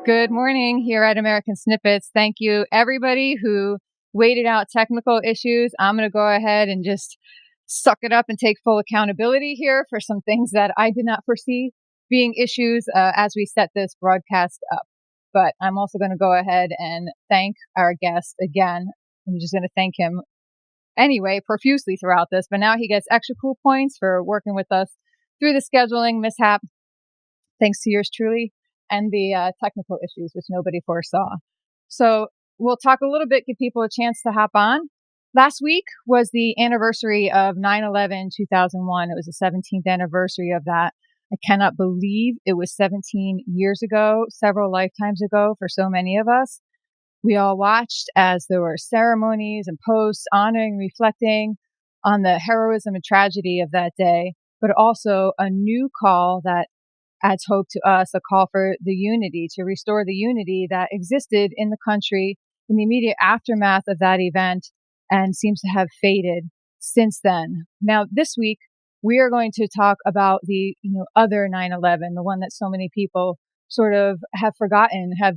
Good morning here at American Snippets. Thank you, everybody who waited out technical issues. I'm going to go ahead and just suck it up and take full accountability here for some things that I did not foresee being issues as we set this broadcast up. But I'm also going to go ahead and thank our guest again. I'm just going to thank him anyway profusely throughout this, but now he gets extra cool points for working with us through the scheduling mishap. Thanks to yours truly. And the technical issues, which nobody foresaw. So we'll talk a little bit, give people a chance to hop on. Last week was the anniversary of 9/11, 2001. It was the 17th anniversary of that. I cannot believe it was 17 years ago, several lifetimes ago for so many of us. We all watched as there were ceremonies and posts honoring, reflecting on the heroism and tragedy of that day, but also a new call that adds hope to us, a call for the unity, to restore the unity that existed in the country in the immediate aftermath of that event and seems to have faded since then. Now, this week, we are going to talk about the other 9/11, the one that so many people sort of have forgotten, has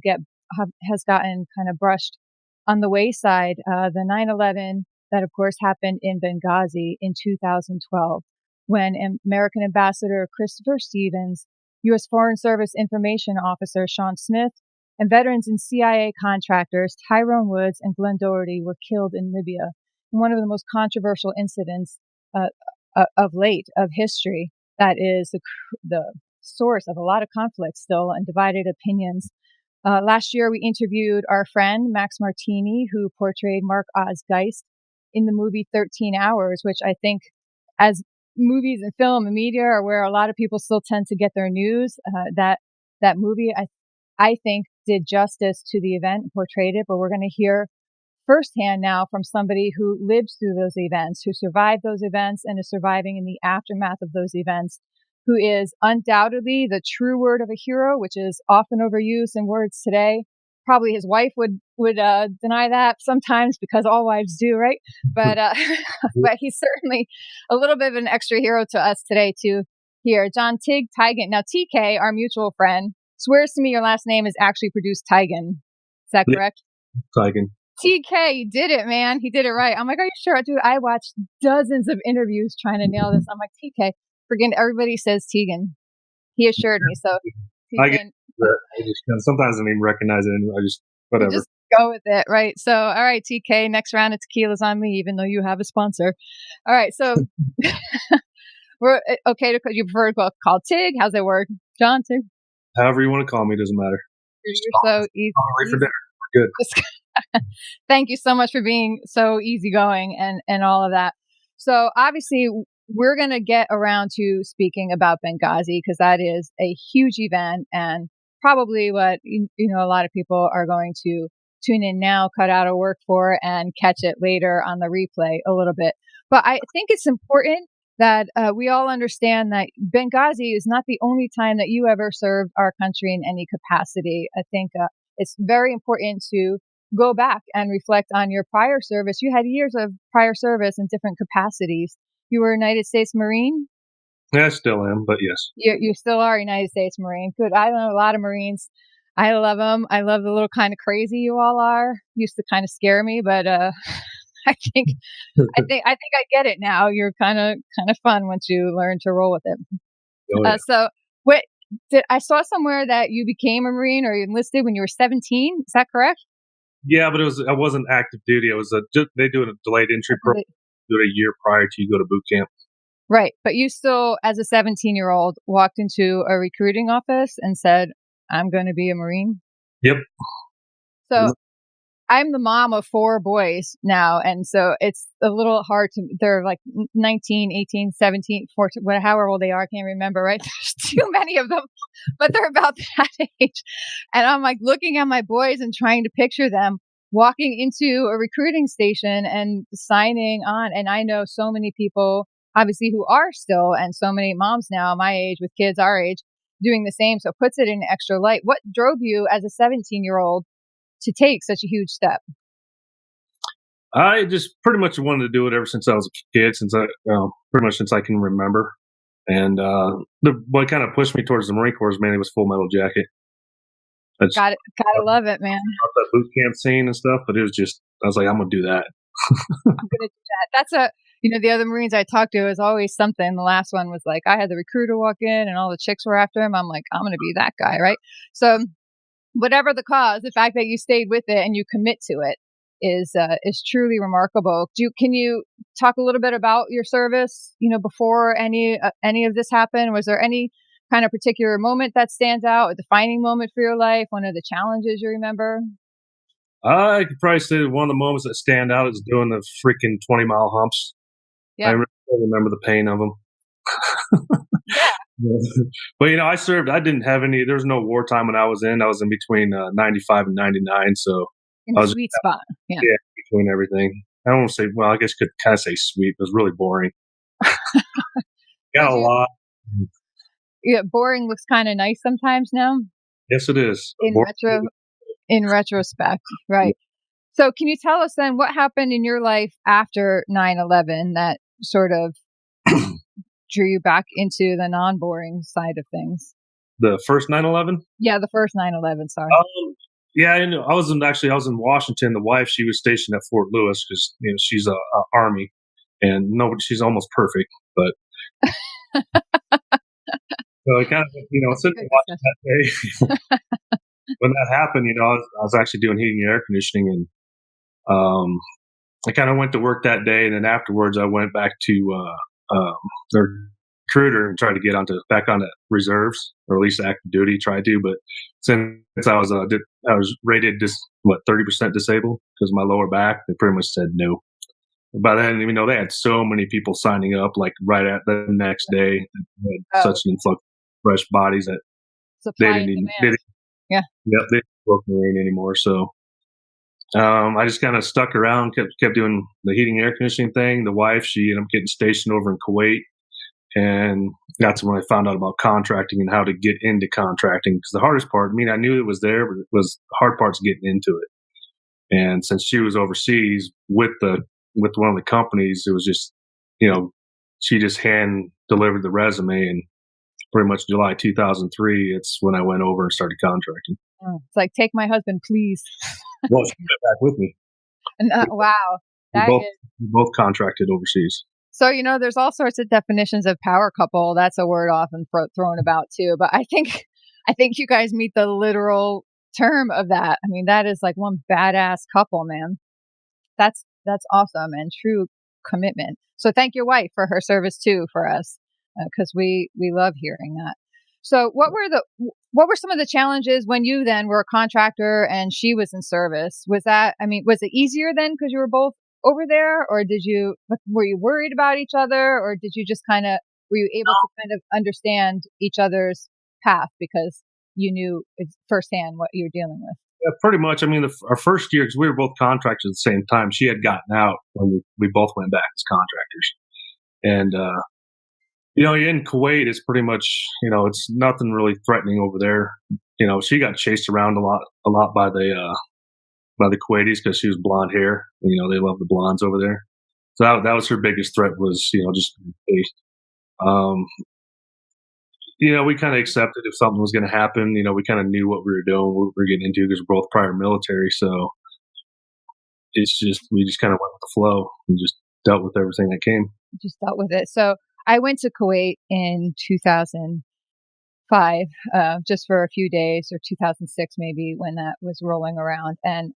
gotten kind of brushed on the wayside. The 9/11 that, of course, happened in Benghazi in 2012, when American Ambassador Christopher Stevens, U.S. Foreign Service Information Officer Sean Smith, and veterans and CIA contractors Tyrone Woods and Glenn Doherty were killed in Libya in one of the most controversial incidents of history that is the source of a lot of conflict still and divided opinions. Last year, we interviewed our friend Max Martini, who portrayed Mark Oz Geist in the movie 13 Hours, which I think, as movies and film and media are where a lot of people still tend to get their news. That movie, I think, did justice to the event and portrayed it. But we're going to hear firsthand now from somebody who lived through those events, who survived those events and is surviving in the aftermath of those events, who is undoubtedly the true word of a hero, which is often overused in words today. Probably his wife would deny that sometimes, because all wives do, right? But but he's certainly a little bit of an extra hero to us today too. Here, John Tiegen. Now, TK, our mutual friend, swears to me your last name is actually produced Tiegen. Is that correct? Tiegen. TK, he did it, man. He did it right. I'm like, are you sure? Dude, I watched dozens of interviews trying to nail this. I'm like, TK, forget everybody says Tiegen. He assured me. So Tiegen. Sometimes I don't even recognize it anymore. Whatever. Just go with it, right? So, all right, TK, next round of tequila's on me, even though you have a sponsor. All right, so we're okay to you prefer to call TIG. How's it work, John? TIG. However you want to call me, doesn't matter. You're so easy. Right for dinner. We're good. Thank you so much for being so easygoing and all of that. So obviously, we're going to get around to speaking about Benghazi, because that is a huge event and probably what a lot of people are going to tune in now, cut out of work for, and catch it later on the replay a little bit. But I think it's important that we all understand that Benghazi is not the only time that you ever served our country in any capacity. I think it's very important to go back and reflect on your prior service. You had years of prior service in different capacities. You were a United States Marine? Yeah, I still am, but yes. You still are a United States Marine. Good. I know a lot of Marines. I love them. I love the little kind of crazy you all are. Used to kind of scare me, but I think I get it now. You're kind of fun once you learn to roll with it. Oh, yeah. So I saw somewhere that you became a Marine or you enlisted when you were 17. Is that correct? Yeah, but I wasn't active duty. It was they do a delayed entry program. Do it a year prior to you go to boot camp. Right. But you still, as a 17-year-old, walked into a recruiting office and said, I'm going to be a Marine? Yep. So I'm the mom of 4 boys now. And so it's a little hard they're like 19, 18, 17, 14, however old they are. I can't remember, right? There's too many of them, but they're about that age. And I'm like looking at my boys and trying to picture them walking into a recruiting station and signing on. And I know so many people, obviously, who are still, and so many moms now my age with kids our age doing the same. So it puts it in extra light. What drove you as a 17-year-old to take such a huge step? I just pretty much wanted to do it ever since I was a kid, pretty much since I can remember. And what kind of pushed me towards the Marine Corps, mainly was Full Metal Jacket. Gotta love it, man. That boot camp scene and stuff, but it was just, I was like, I'm going to do that. I'm going to do that. That's the other Marines I talked to is always something. The last one was like, I had the recruiter walk in and all the chicks were after him. I'm like, I'm going to be that guy. Right. So whatever the cause, the fact that you stayed with it and you commit to it is truly remarkable. Can you talk a little bit about your service, before any of this happened? Was there any kind of particular moment that stands out, a defining moment for your life, one of the challenges you remember? I could probably say one of the moments that stand out is doing the freaking 20-mile humps. Yeah. I remember the pain of them. Yeah. But, I served, I didn't have any, there was no wartime when I was in between 95 and 99. So in a sweet spot. Yeah. Between everything. I don't want to say, well, I guess could kind of say sweet. It was really boring. Got a lot. Yeah. Boring looks kind of nice sometimes now. Yes, it is. In retrospect, right. So can you tell us then what happened in your life after 9/11 that sort of drew you back into the non-boring side of things? The first 9/11? Yeah, the first 9/11, sorry. Yeah, I was in Washington. The wife, she was stationed at Fort Lewis because she's a Army, and she's almost perfect. But so I kind of sitting watching that day. When that happened, I was actually doing heating and air conditioning, and I kind of went to work that day, and then afterwards I went back to their recruiter and tried to get back onto reserves, or at least active duty. Tried to, but since I was rated 30% disabled because of my lower back, they pretty much said no. By then, they had so many people signing up, like right at the next day, they had such an influx of fresh bodies that supply they didn't even. Yeah. Yep, they didn't work Marine anymore. So I just kind of stuck around, kept doing the heating and air conditioning thing. The wife, she ended up getting stationed over in Kuwait. And that's when I found out about contracting and how to get into contracting. Because the hardest part, I knew it was there, but the hard part's getting into it. And since she was overseas with one of the companies, it was just, she just hand delivered the resume, and pretty much July 2003, it's when I went over and started contracting. Oh, it's like, take my husband, please. Well, she went back with me. Wow. We both contracted overseas. So, there's all sorts of definitions of power couple. That's a word often thrown about too. But I think you guys meet the literal term of that. I mean, that is like one badass couple, man. That's awesome and true commitment. So thank your wife for her service too for us, because we love hearing that. So what were some of the challenges when you then were a contractor and she was in service? Was it easier then because you were both over there, or were you worried about each other, or did you just were you able to kind of understand each other's path because you knew firsthand what you were dealing with? Yeah, pretty much. Our first year, because we were both contractors at the same time, she had gotten out when we both went back as contractors. And, in Kuwait, it's pretty much, it's nothing really threatening over there. She got chased around a lot by the Kuwaitis because she was blonde hair. They love the blondes over there. So that was her biggest threat was, just chased. We kind of accepted if something was going to happen. We kind of knew what we were doing, what we were getting into because we're both prior military. So we just kind of went with the flow and just dealt with everything that came. Just dealt with it. So I went to Kuwait in 2005, just for a few days, or 2006 maybe, when that was rolling around. And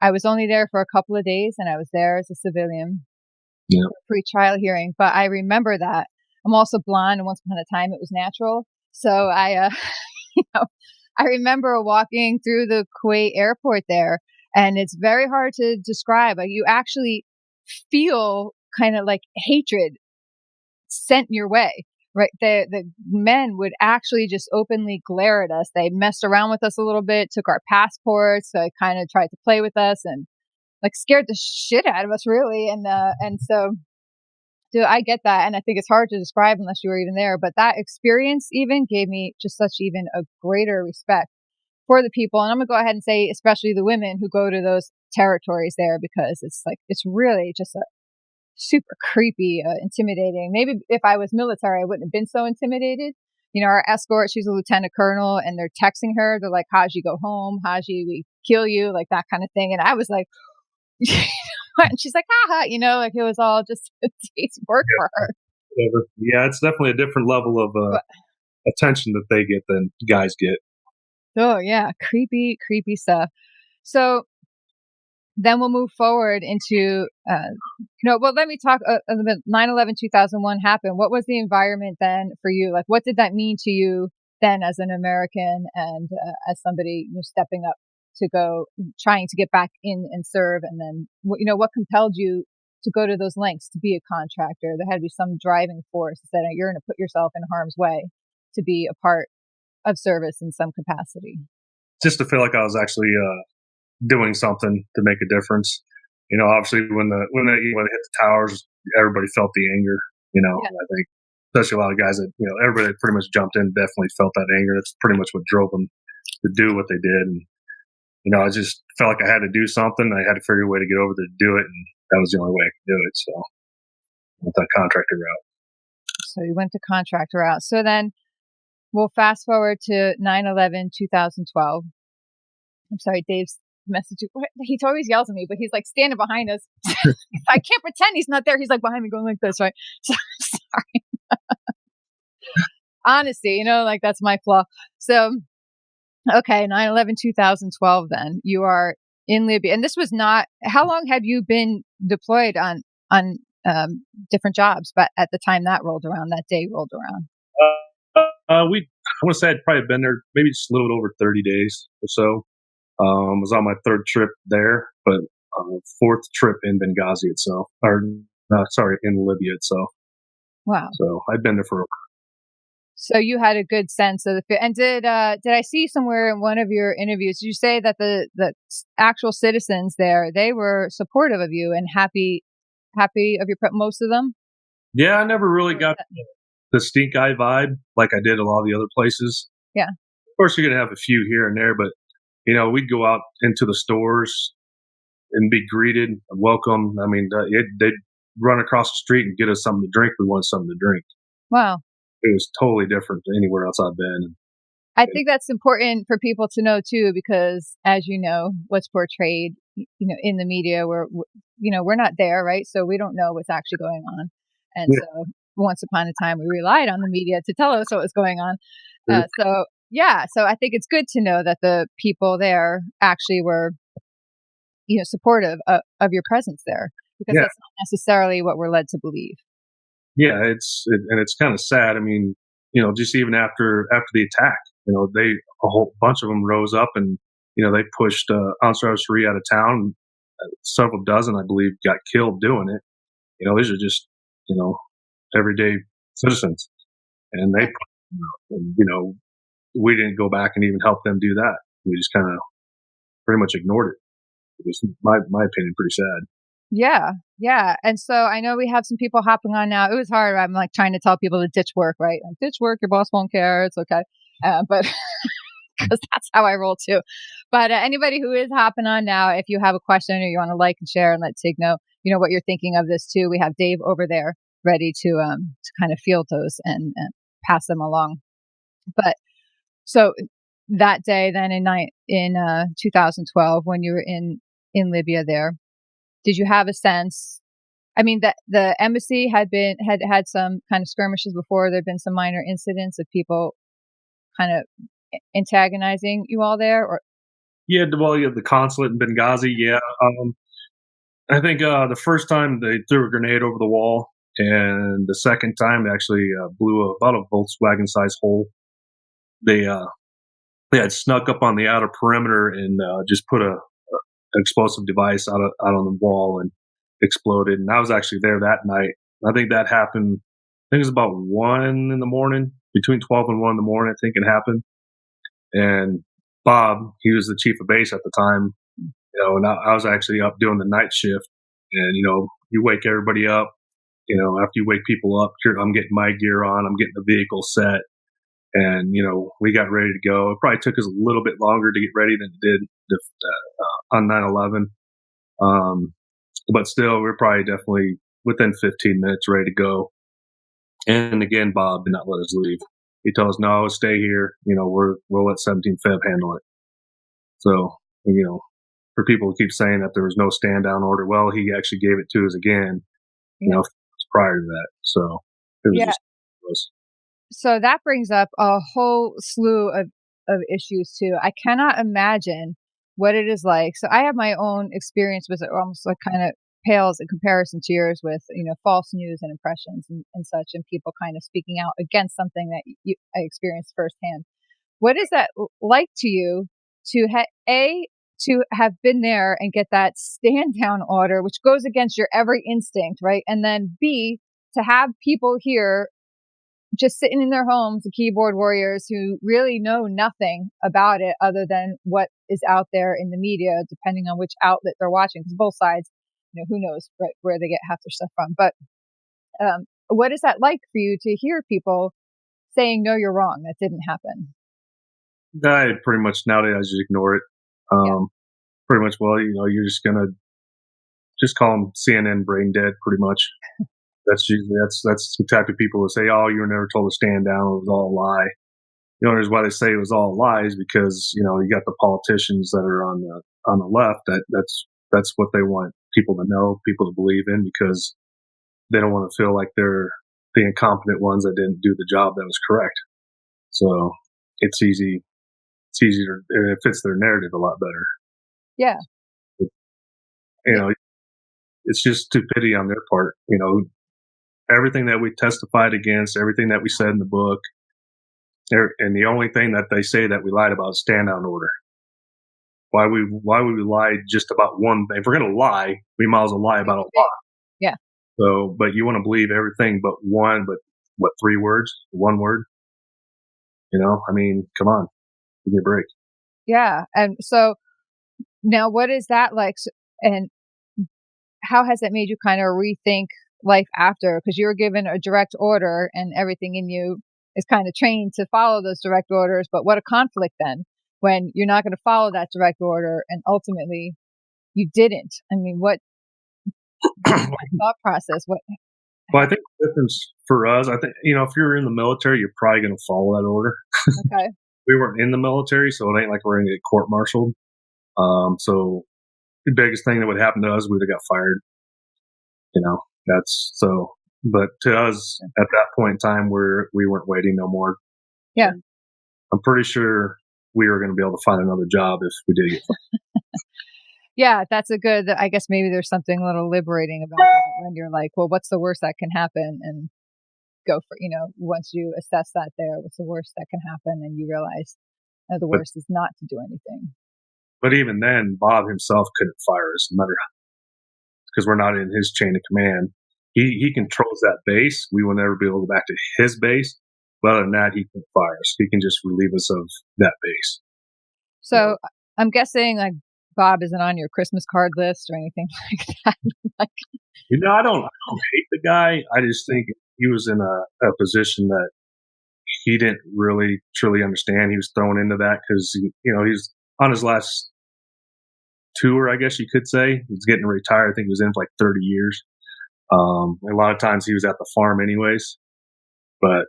I was only there for a couple of days, and I was there as a civilian. Yeah. Pre-trial hearing. But I remember that. I'm also blonde, and once upon a time it was natural. So I remember walking through the Kuwait airport there, and it's very hard to describe. You actually feel kind of like hatred sent your way, right? The men would actually just openly glare at us. They messed around with us a little bit, took our passports, so kind of tried to play with us and like scared the shit out of us, really. And so I get that. And I think it's hard to describe unless you were even there. But that experience even gave me just such even a greater respect for the people. And I'm going to go ahead and say, especially the women who go to those territories there, because it's really just a super creepy, intimidating. Maybe if I was military, I wouldn't have been so intimidated. our escort, she's a lieutenant colonel, and they're texting her. They're like, Haji, go home. Haji, we kill you, like that kind of thing. And I was like, and she's like, haha, like it was all just a day's work for her. Yeah, it's definitely a different level of attention that they get than guys get. Oh, yeah. Creepy stuff. So then we'll move forward into, well, let me talk a bit. 9/11/2001 happened. What was the environment then for you? Like, what did that mean to you then as an American and as somebody stepping up to go, trying to get back in and serve? And then, what compelled you to go to those lengths to be a contractor? There had to be some driving force that you're going to put yourself in harm's way to be a part of service in some capacity. Just to feel like I was actually doing something to make a difference. Obviously when they hit the towers, everybody felt the anger. I think especially a lot of guys that everybody that pretty much jumped in definitely felt that anger. That's pretty much what drove them to do what they did. And I just felt like I had to do something. I had to figure a way to get over there to do it, and that was the only way I could do it. So I went that contractor route. So you went the contractor route. So then we'll fast forward to 9/11/2012. I'm sorry, Dave's message. He always yells at me, but he's like standing behind us. I can't pretend he's not there. He's like behind me going like this, right? So I'm sorry. Honesty, like that's my flaw. So, okay, 9/11/2012 then. You are in Libya. And this was not, how long had you been deployed on different jobs, but at the time that day rolled around? I want to say I'd probably been there maybe just a little over 30 days or so. Was on my third trip there, but fourth trip in Benghazi itself, in Libya itselh. Wow! So I'd been there for a while. So you had a good sense of the. And did I see somewhere in one of your interviews? Did you say that the actual citizens there, they were supportive of you and happy of your most of them? Yeah, I never really got the stink eye vibe like I did a lot of the other places. Yeah. Of course, you're gonna have a few here and there, but we'd go out into the stores and be greeted, welcome. I mean, they'd run across the street and get us something to drink. We wanted something to drink. Wow. It was totally different than anywhere else I've been. I think that's important for people to know too, because as you know, what's portrayed, in the media, we're not there, right? So we don't know what's actually going on. And so once upon a time, we relied on the media to tell us what was going on. So I think it's good to know that the people there actually were, supportive of your presence there, because that's not necessarily what we're led to believe. Yeah, it's kind of sad. I mean, just even after the attack, a whole bunch of them rose up and they pushed Ansar al-Sharia out of town. Several dozen, I believe, got killed doing it. These are just everyday citizens, and they, we didn't go back and even help them do that. We just kind of pretty much ignored it. It was, my opinion, pretty sad. Yeah. And so I know we have some people hopping on now. It was hard. I'm like trying to tell people to ditch work, right? Like, ditch work. Your boss won't care. It's okay. But because that's how I roll too. But anybody who is hopping on now, if you have a question or you want to like and share and let Tig know, what you're thinking of this too. We have Dave over there ready to kind of field those and pass them along. But so that day then in 2012, when you were in Libya there, did you have a sense? I mean, that the embassy had some kind of skirmishes before. There'd been some minor incidents of people kind of antagonizing you all there, or you had the consulate in Benghazi. Yeah, I think the first time they threw a grenade over the wall, and the second time they actually blew about a Volkswagen-sized hole. They had snuck up on the outer perimeter and just put an explosive device out on the wall and exploded. And I was actually there that night. I think that happened. I think it was about 1 in the morning, between 12 and 1 in the morning. I think it happened. And Bob, he was the chief of base at the time. And I was actually up doing the night shift. And you wake everybody up. After you wake people up, I'm getting my gear on. I'm getting the vehicle set. And, we got ready to go. It probably took us a little bit longer to get ready than it did on 9/11. But still, we're probably definitely within 15 minutes ready to go. And again, Bob did not let us leave. He told us, no, stay here. We'll let 17th Feb handle it. So, for people who keep saying that there was no stand down order, well, he actually gave it to us again, prior to that. So it was just. So that brings up a whole slew of issues too. I cannot imagine what it is like. So I have my own experience with it, almost like kind of pales in comparison to yours with, false news and impressions and such, and people kind of speaking out against something that I experienced firsthand. What is that like to you to to have been there and get that stand down order, which goes against your every instinct, right? And then B, to have people here just sitting in their homes, the keyboard warriors who really know nothing about it other than what is out there in the media, depending on which outlet they're watching, because both sides, who knows where they get half their stuff from. But what is that like for you to hear people saying, no, you're wrong, that didn't happen? I pretty much nowadays I just ignore it. Pretty much, well, you're just going to just call them CNN brain dead, pretty much. That's the type of people who say, "Oh, you were never told to stand down. It was all a lie." The only reason why they say it was all lies because you got the politicians that are on the left. That's what they want people to know, people to believe in, because they don't want to feel like they're the incompetent ones that didn't do the job that was correct. So it's easy. It's easier. It fits their narrative a lot better. Yeah. It's just stupidity on their part. Everything that we testified against, everything that we said in the book, and the only thing that they say that we lied about is stand down order. Why would we lie just about one thing? If we're going to lie, we might as well lie about a lot. Yeah. So, but you want to believe everything but what, 3 words, 1 word? I mean, come on, give me a break. Yeah. And so now what is that like? And how has it made you kind of rethink life after? Because you were given a direct order and everything in you is kind of trained to follow those direct orders. But what a conflict then when you're not going to follow that direct order and ultimately you didn't. I mean, what thought process? Well, I think the difference for us, I think, if you're in the military, you're probably going to follow that order. Okay. We weren't in the military, so it ain't like we're going to get court-martialed. So the biggest thing that would happen to us, we'd have got fired. That's so. But to us, at that point in time, we weren't waiting no more. Yeah. I'm pretty sure we were going to be able to find another job if we did get fired. Yeah, that's a good. I guess maybe there's something a little liberating about that when you're like, well, what's the worst that can happen, and go for once you assess that what's the worst that can happen, and you realize the worst is not to do anything. But even then, Bob himself couldn't fire us, no matter because we're not in his chain of command. He controls that base. We will never be able to go back to his base. But other than that, he can fire us. He can just relieve us of that base. So I'm guessing like Bob isn't on your Christmas card list or anything like that. I don't hate the guy. I just think he was in a position that he didn't really truly understand. He was thrown into that because he's on his last tour, I guess you could say. He's getting retired. I think he was in for like 30 years. A lot of times he was at the farm anyways. But,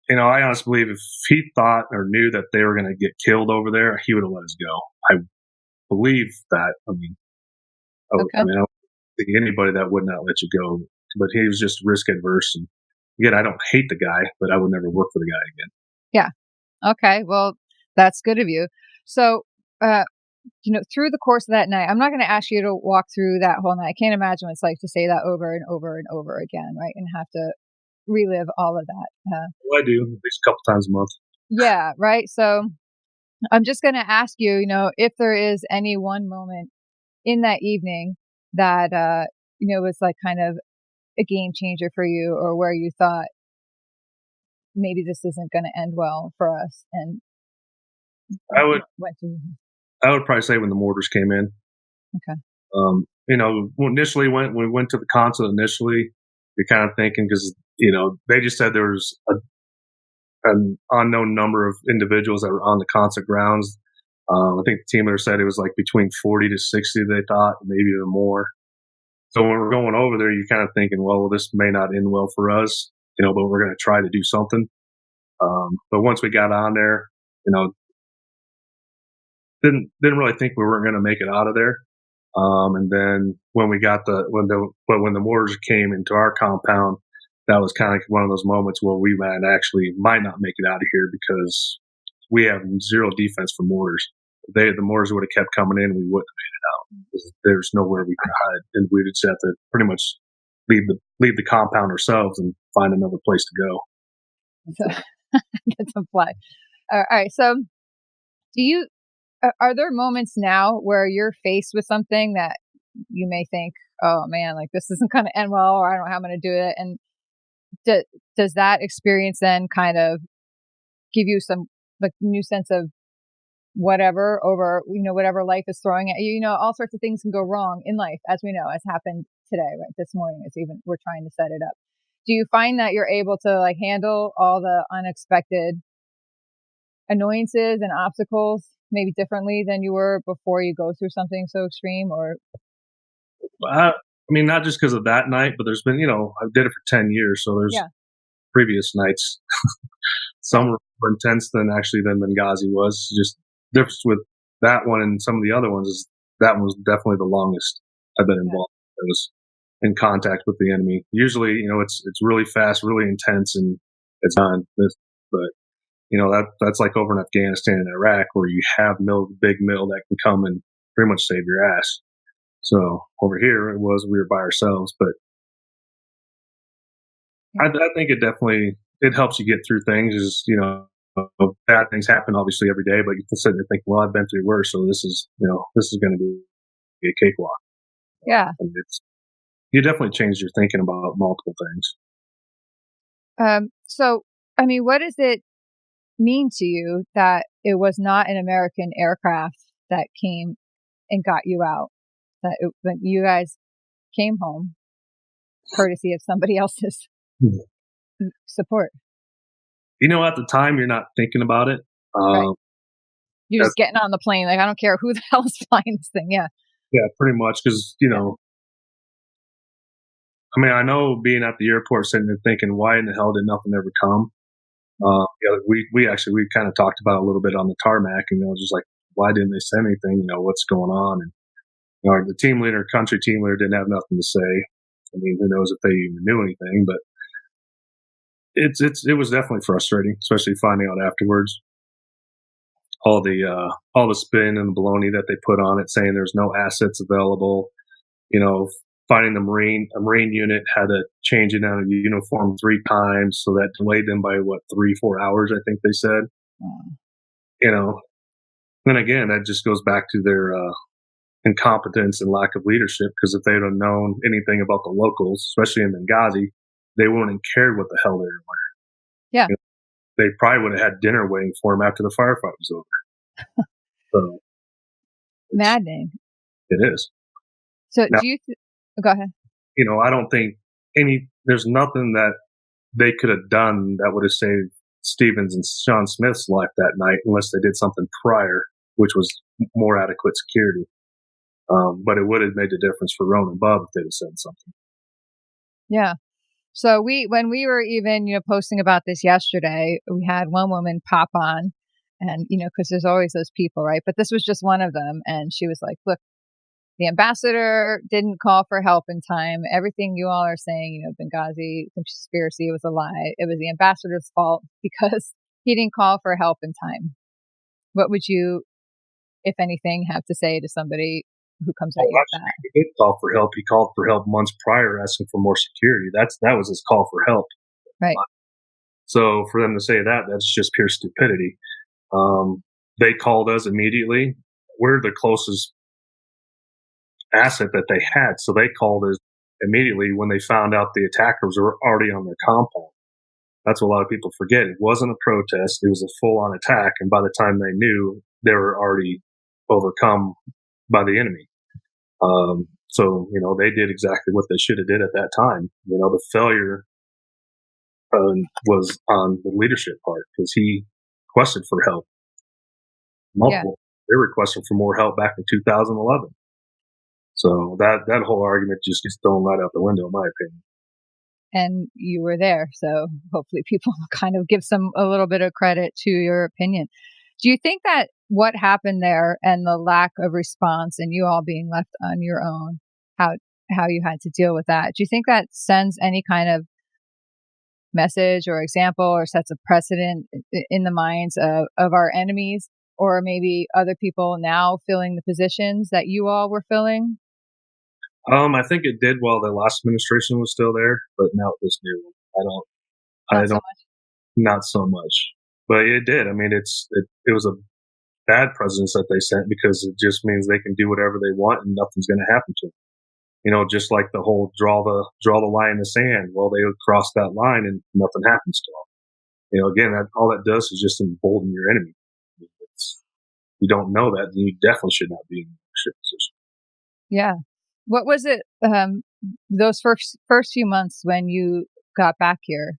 I honestly believe if he thought or knew that they were going to get killed over there, he would have let us go. I believe that. I don't think anybody that would not let you go. But he was just risk adverse. And again, I don't hate the guy, but I would never work for the guy again. Yeah. Okay. Well, that's good of you. So, through the course of that night, I'm not going to ask you to walk through that whole night. I can't imagine what it's like to say that over and over and over again, right? And have to relive all of that. Well, I do at least a couple times a month. Yeah, right. So I'm just going to ask you, if there is any one moment in that evening that, was like kind of a game changer for you, or where you thought maybe this isn't going to end well for us. And I would probably say when the mortars came in. Okay. Initially when we went to the consulate initially, you're kind of thinking because, they just said there was an unknown number of individuals that were on the consulate grounds. I think the team leader said it was like between 40 to 60, they thought, maybe even more. So when we're going over there, you're kind of thinking, well, this may not end well for us, but we're going to try to do something. But once we got on there, you know, didn't really think we weren't going to make it out of there. And then when the mortars came into our compound, that was kind of one of those moments where we might not make it out of here because we have zero defense for mortars. The mortars would have kept coming in, we wouldn't have made it out. There's nowhere we could hide, and we'd just have to pretty much leave the compound ourselves and find another place to go. So, get some fly. All right. So, are there moments now where you're faced with something that you may think, oh man, like this isn't going to end well, or I don't know how I'm going to do it? And does that experience then kind of give you some like new sense of whatever over, whatever life is throwing at you? All sorts of things can go wrong in life, as we know, as happened today, right? This morning, we're trying to set it up. Do you find that you're able to like handle all the unexpected annoyances and obstacles maybe differently than you were before you go through something so extreme? Or I mean, not just because of that night, but there's been, I did it for 10 years, so there's previous nights. Some were more intense than Benghazi was. Just difference with that one and some of the other ones is that one was definitely the longest I've been involved. I was in contact with the enemy. Usually, it's really fast, really intense, and it's done. But that's like over in Afghanistan and Iraq, where you have no big mill that can come and pretty much save your ass. So over here, we were by ourselves, but I think it helps you get through things. Is bad things happen obviously every day, but you can sit there and think, well, I've been through worse, so this is going to be a cakewalk. Yeah, and you definitely change your thinking about multiple things. So, I mean, what does it mean to you that it was not an American aircraft that came and got you out? That you guys came home courtesy of somebody else's support. At the time, you're not thinking about it. Right. You're just getting on the plane. Like, I don't care who the hell is flying this thing. Yeah. Yeah, pretty much. Because, I mean, I know being at the airport sitting there thinking, why in the hell did nothing ever come? We kind of talked about it a little bit on the tarmac, and just like, why didn't they send anything? What's going on? And the country team leader didn't have nothing to say. I mean, who knows if they even knew anything, but it was definitely frustrating, especially finding out afterwards all the spin and the baloney that they put on it, saying there's no assets available. Finding a marine unit had to change it out of uniform 3 times, so that delayed them by 3-4 hours, I think they said. Then again, that just goes back to their incompetence and lack of leadership, because if they'd have known anything about the locals, especially in Benghazi, they wouldn't have cared what the hell they were wearing. Yeah. They probably would have had dinner waiting for them after the firefight was over. So maddening. It is. So now, do you go ahead. I don't think there's nothing that they could have done that would have saved Stevens and Sean Smith's life that night, unless they did something prior, which was more adequate security. But it would have made the difference for Ron and Bub if they'd have said something. Yeah. So when we were even, posting about this yesterday, we had one woman pop on, and, because there's always those people, right? But this was just one of them. And she was like, look, the ambassador didn't call for help in time. Everything you all are saying, Benghazi conspiracy was a lie. It was the ambassador's fault because he didn't call for help in time. What would you, if anything, have to say to somebody who comes at you with that? He did call for help. He called for help months prior, asking for more security. That was his call for help. Right. So for them to say that's just pure stupidity. They called us immediately. We're the closest asset that they had, so they called us immediately when they found out the attackers were already on their compound. That's what a lot of people forget. It wasn't a protest; it was a full-on attack, and by the time they knew, they were already overcome by the enemy. So they did exactly what they should have did at that time. The failure was on the leadership part, because he requested for help. Multiple. Yeah. They requested for more help back in 2011. So that whole argument just gets thrown right out the window, in my opinion. and you were there. So hopefully people kind of give a little bit of credit to your opinion. Do you think that what happened there and the lack of response and you all being left on your own, how you had to deal with that, do you think that sends any kind of message or example or sets a precedent in the minds of our enemies, or maybe other people now filling the positions that you all were filling? I think it did while the last administration was still there, but now this new one, I Not so don't, much. not so much. But it did. I mean, it was a bad presidents that they sent because it just means they can do whatever they want and nothing's going to happen to them. Just like the whole draw the line in the sand. Well, they would cross that line and nothing happens to them. Again, all that does is just embolden your enemy. You don't know that, then you definitely should not be in a leadership position. Yeah. What was it, those first few months when you got back here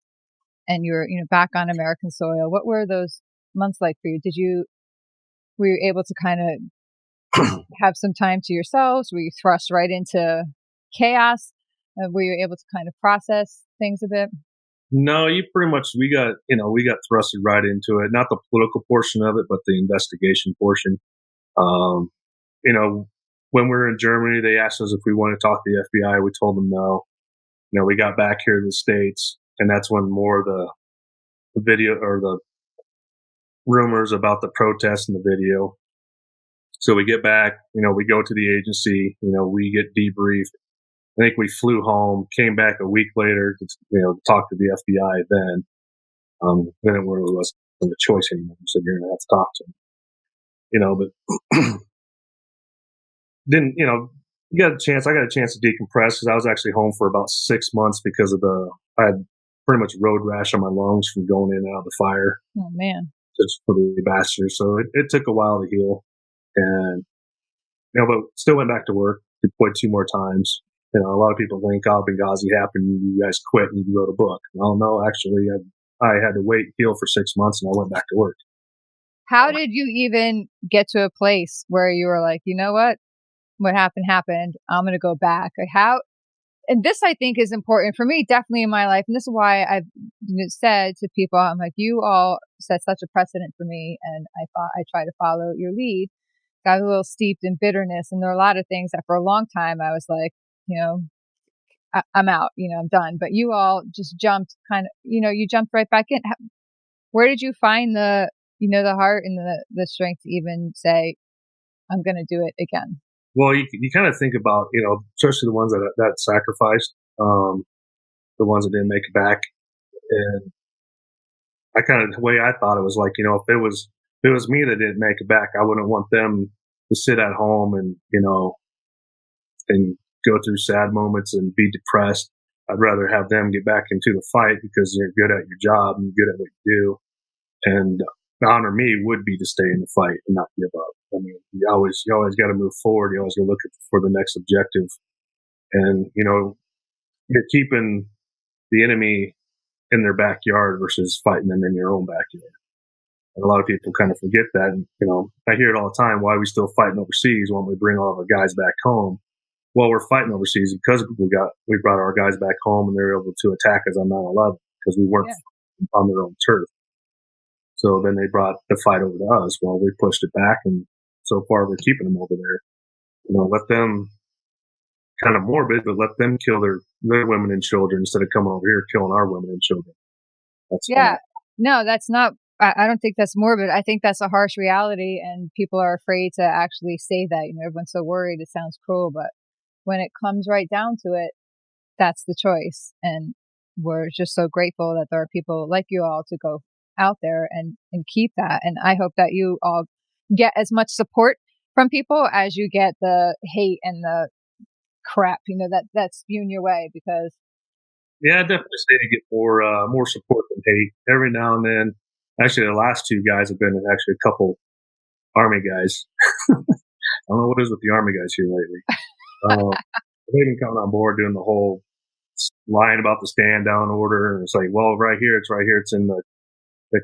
and you were, back on American soil? What were those months like for you? Were you able to kind of have some time to yourselves? Were you thrust right into chaos? Were you able to kind of process things a bit? No, we got thrusted right into it. Not the political portion of it, but the investigation portion. Um, you know, when we were in Germany, they asked us if we wanted to talk to the FBI. We told them no. We got back here to the States, and that's when more of the video or the rumors about the protests in the video. So we get back, we go to the agency, we get debriefed. I think we flew home, came back a week later to talk to the FBI. Then it really wasn't a choice anymore. So you're going to have to talk to them, but didn't, you got a chance. I got a chance to decompress because I was actually home for about 6 months because I had pretty much road rash on my lungs from going in and out of the fire. Oh man. Just for the ambassador. So it took a while to heal. And, but still went back to work, deployed 2 more times. A lot of people think, oh, Benghazi happened, you guys quit and you wrote a book. Well, no, actually, I had to heal for 6 months, and I went back to work. How did you even get to a place where you were like, you know what happened, I'm going to go back? And this I think is important for me, definitely in my life. And this is why I've said to people, I'm like, you all set such a precedent for me. And I try to follow your lead. Got a little steeped in bitterness. And there are a lot of things that for a long time I was like, I'm out, I'm done. But you all just jumped you jumped right back in. Where did you find the heart and the strength to even say, I'm going to do it again? Well, you kind of think about, especially the ones that sacrificed, the ones that didn't make it back. And the way I thought it was like, if it was me that didn't make it back, I wouldn't want them to sit at home and, and go through sad moments and be depressed. I'd rather have them get back into the fight because you're good at your job and you're good at what you do. And honor me would be to stay in the fight and not give up. I mean, you always got to move forward. You always got to look for the next objective. And, you're keeping the enemy in their backyard versus fighting them in your own backyard. And a lot of people kind of forget that. And, I hear it all the time. Why are we still fighting overseas when we bring all of our guys back home? Well, we're fighting overseas because we brought our guys back home and they were able to attack us on 9/11 because we weren't on their own turf. So then they brought the fight over to us. Well, we pushed it back, and so far we're keeping them over there. Let them kind of morbid, but let them kill their women and children instead of coming over here killing our women and children. No, that's not. I don't think that's morbid. I think that's a harsh reality, and people are afraid to actually say that. Everyone's so worried. It sounds cruel, but when it comes right down to it, that's the choice. And we're just so grateful that there are people like you all to go out there and keep that. And I hope that you all get as much support from people as you get the hate and the crap, that's spewing your way. Because I definitely say to get more support than hate every now and then. Actually, the last 2 guys have been actually a couple Army guys. I don't know what it is with the Army guys here lately. They've been coming on board doing the whole lying about the stand down order. And it's like, well, it's right here. It's in the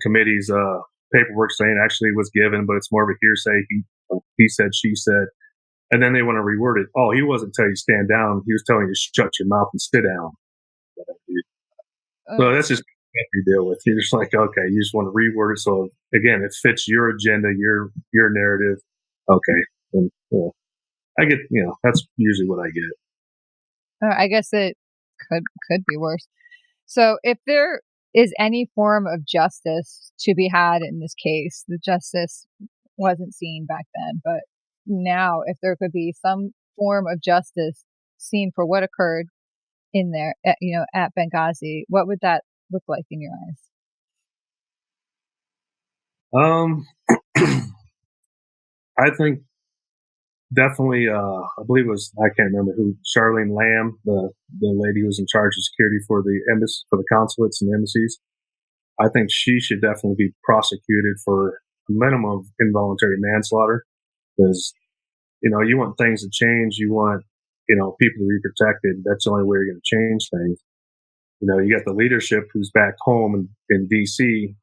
committee's paperwork saying actually was given, but it's more of a hearsay. He said, she said. And then they want to reword it. Oh, he wasn't telling you to stand down. He was telling you to shut your mouth and sit down. So that's just what you deal with. You're just like, okay, you just want to reword it so again it fits your agenda, your narrative. Okay, and I get that's usually what I get. I guess it could be worse. So if there is any form of justice to be had in this case, the justice wasn't seen back then, but now if there could be some form of justice seen for what occurred in there, at Benghazi, what would that look like in your eyes? I think definitely. I believe it was, I can't remember who, Charlene Lamb, the lady who was in charge of security for the embassy, for the consulates and embassies. I think she should definitely be prosecuted for a minimum of involuntary manslaughter, because you want things to change. You want people to be protected. That's the only way you're going to change things. You got the leadership who's back home in DC,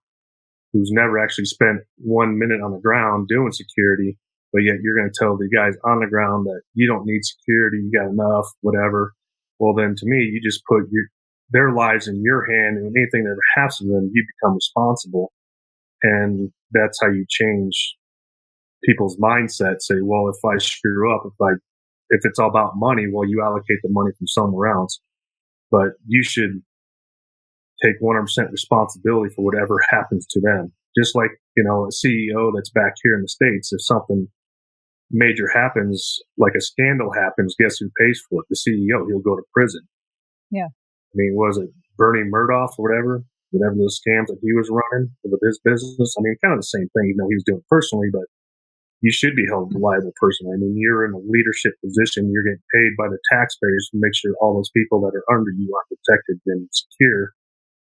who's never actually spent 1 minute on the ground doing security, but yet you're going to tell the guys on the ground that you don't need security, you got enough, whatever. Well, then to me, you just put their lives in your hand, and anything that ever happens to them, you become responsible. And that's how you change people's mindset. Say, well, if I screw up, if it's all about money, well, you allocate the money from somewhere else. But you should take 100% responsibility for whatever happens to them. Just like, a CEO that's back here in the States, if something major happens, like a scandal happens, guess who pays for it? The CEO. He'll go to prison. Yeah. I mean, was it Bernie Madoff or whatever those scams that he was running with his business? I mean, kind of the same thing, he was doing personally, but you should be held liable personally. I mean, you're in a leadership position. You're getting paid by the taxpayers to make sure all those people that are under you are protected and secure.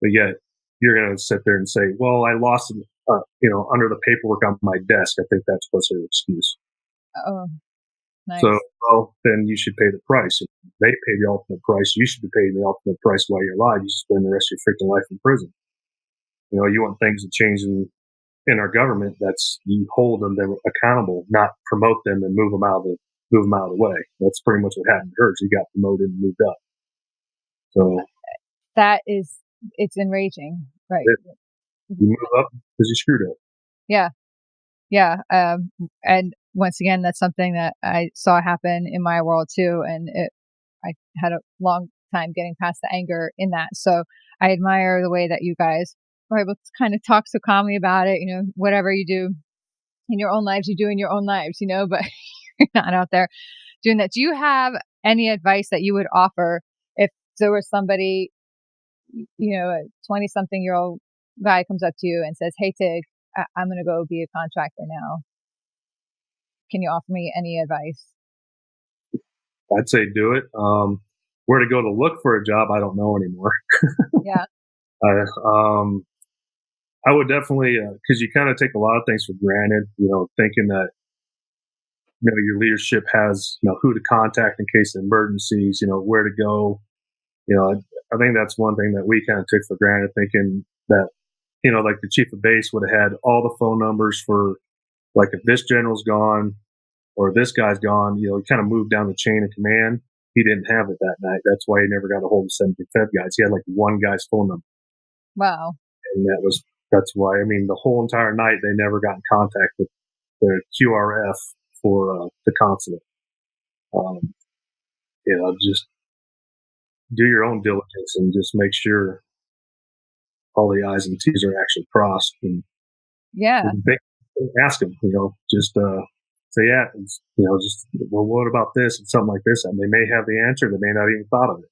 But yet you're going to sit there and say, well, I lost it, under the paperwork on my desk. I think that's what's an excuse. Oh, nice. So, well, then you should pay the price. If they pay the ultimate price, you should be paying the ultimate price while you're alive. You should spend the rest of your freaking life in prison. You want things to change in our government. That's, you hold them accountable, not promote them and move them out of the way. That's pretty much what happened to her. She got promoted and moved up. So it's enraging, right? You move up because you screwed up. Yeah. And once again, that's something that I saw happen in my world too. And I had a long time getting past the anger in that. So I admire the way that you guys are able to kind of talk so calmly about it. Whatever you do in your own lives, you do in your own lives, but you're not out there doing that. Do you have any advice that you would offer if there was somebody, a 20-something-year-old guy comes up to you and says, "Hey, Tig, I'm going to go be a contractor now. Can you offer me any advice?" I'd say do it. Where to go to look for a job, I don't know anymore. Yeah. I would definitely, because you kind of take a lot of things for granted, thinking that, your leadership has, who to contact in case of emergencies, where to go. I think that's one thing that we kind of took for granted, thinking that, like the chief of base would have had all the phone numbers for, like, if this general's gone or this guy's gone, he kind of moved down the chain of command. He didn't have it that night. That's why he never got a hold of 75th guys. He had like one guy's phone number. Wow. And that's why, the whole entire night they never got in contact with the QRF for the consulate. Just do your own diligence and just make sure all the I's and T's are actually crossed. And yeah, ask them, just say, yeah, just, well, what about this and something like this? And they may have the answer. They may not even thought of it.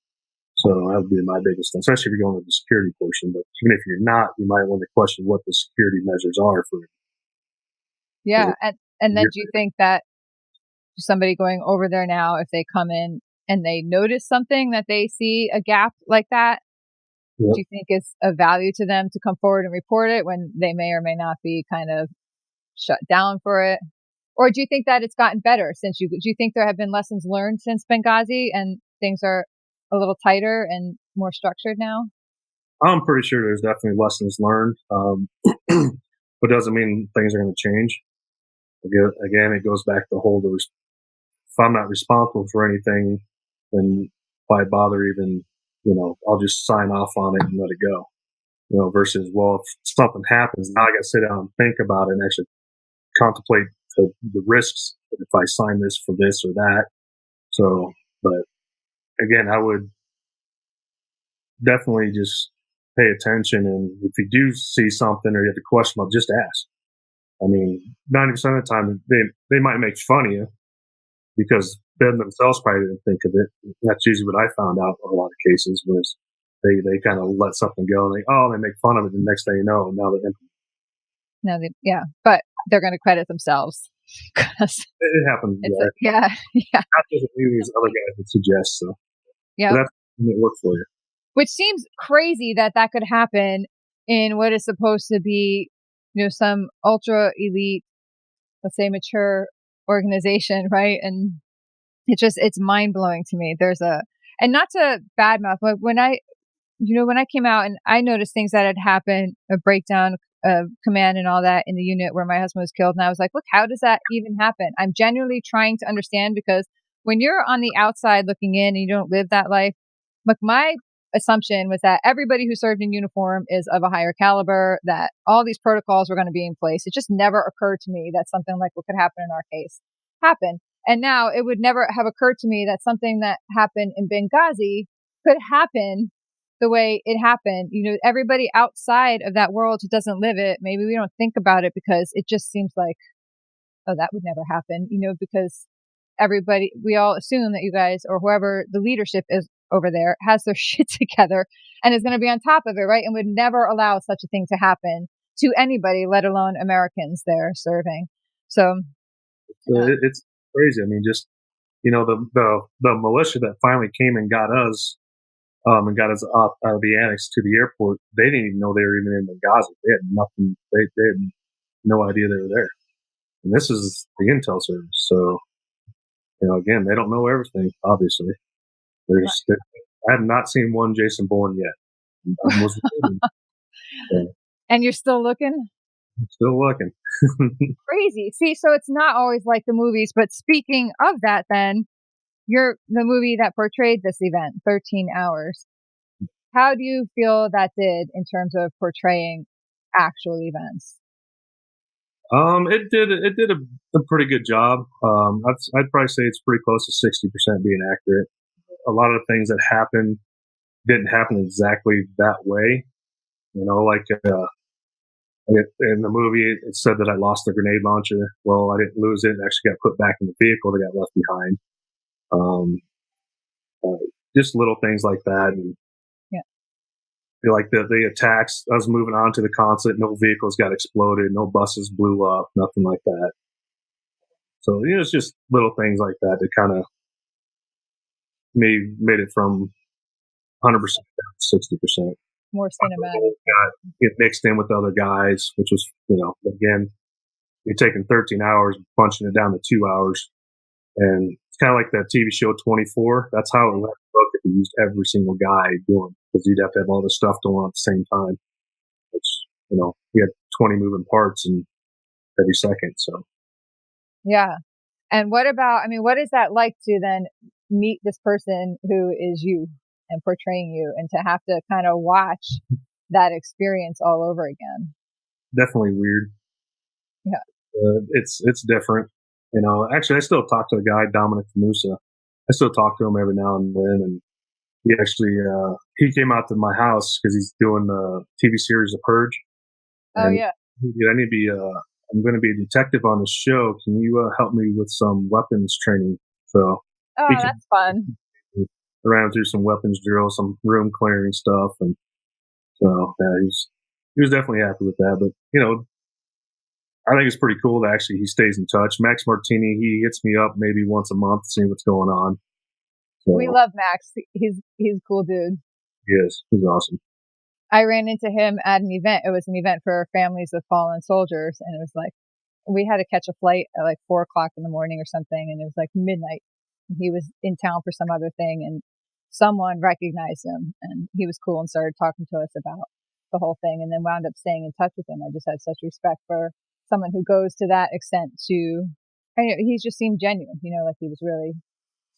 So that would be my biggest thing, especially if you're going to the security portion. But even if you're not, you might want to question what the security measures are for it. Yeah. And then do you think that somebody going over there now, if they come in and they notice something that they see a gap like that, do you think it's of value to them to come forward and report it when they may or may not be kind of shut down for it? Or do you think that it's gotten better do you think there have been lessons learned since Benghazi and things are a little tighter and more structured now? I'm pretty sure there's definitely lessons learned. But doesn't mean things are going to change. Again, it goes back to the whole, if I'm not responsible for anything, then why bother even I'll just sign off on it and let it go. Versus, well, if something happens, now I got to sit down and think about it and actually contemplate the risks if I sign this for this or that. So, but again, I would definitely just pay attention. And if you do see something or you have a question about, just ask. I mean, 90% of the time, they might make fun of you because them themselves probably didn't think of it. That's usually what I found out in a lot of cases was they kind of let something go and they make fun of it. And the next thing you know, now they're yeah, but they're going to credit themselves. It happens. Yeah. Not just these other guys would suggest. So yeah, that's it worked for you. Which seems crazy that could happen in what is supposed to be, some ultra elite, let's say mature organization, right? And it's mind blowing to me. And not to badmouth, but when I came out and I noticed things that had happened, a breakdown of command and all that in the unit where my husband was killed. And I was like, look, how does that even happen? I'm genuinely trying to understand, because when you're on the outside looking in and you don't live that life, like my assumption was that everybody who served in uniform is of a higher caliber, that all these protocols were going to be in place. It just never occurred to me that something like what could happen in our case happened. And now it would never have occurred to me that something that happened in Benghazi could happen the way it happened. Everybody outside of that world who doesn't live it, maybe we don't think about it because it just seems like, oh, that would never happen, because we all assume that you guys or whoever the leadership is over there has their shit together and is going to be on top of it, right? And would never allow such a thing to happen to anybody, let alone Americans there serving. So it's crazy. I mean, just, the militia that finally came and got us, and got us out of the annex to the airport, they didn't even know they were even in Benghazi. They had nothing. They had no idea they were there. And this is the intel service. So, again, they don't know everything, obviously. I have not seen one Jason Bourne yet. And you're still looking? I'm still looking. Crazy. See, so it's not always like the movies. But speaking of that, then, you're the movie that portrayed this event, 13 Hours. How do you feel that did in terms of portraying actual events? It did a pretty good job. I'd probably say it's pretty close to 60% being accurate. A lot of the things that happened didn't happen exactly that way. Like in the movie, it said that I lost the grenade launcher. Well, I didn't lose it. It actually got put back in the vehicle that got left behind. Just little things like that. And like the attacks, I was moving on to the consulate. No vehicles got exploded. No buses blew up. Nothing like that. So it's just little things like that that kind of made it from 100% down to 60%. More cinematic. Get mixed in with the other guys, which was, again, you're taking 13 hours, punching it down to 2 hours. And it's kind of like that TV show 24. That's how it went if you used every single guy doing, because you'd have to have all this stuff going on at the same time. Which, you had 20 moving parts in every second. So, yeah. And what is that like to then meet this person who is you and portraying you, and to have to kind of watch that experience all over again? Definitely weird. Yeah. It's different. Actually, I still talk to the guy, Dominic Musa. I still talk to him every now and then. And he actually, he came out to my house because he's doing the TV series The Purge. Oh, yeah. I'm going to be a detective on the show. Can you help me with some weapons training? So, that's fun. Around through some weapons drills, some room clearing stuff, and so he was definitely happy with that. But I think it's pretty cool that actually he stays in touch. Max Martini, he hits me up maybe once a month to see what's going on. So, we love Max. He's a cool dude. He is. He's awesome. I ran into him at an event. It was an event for families of fallen soldiers, and it was like we had to catch a flight at like 4:00 in the morning or something, and it was like midnight. He was in town for some other thing, and someone recognized him, and he was cool and started talking to us about the whole thing, and then wound up staying in touch with him. I just had such respect for someone who goes to that extent to, he just seemed genuine, like he was really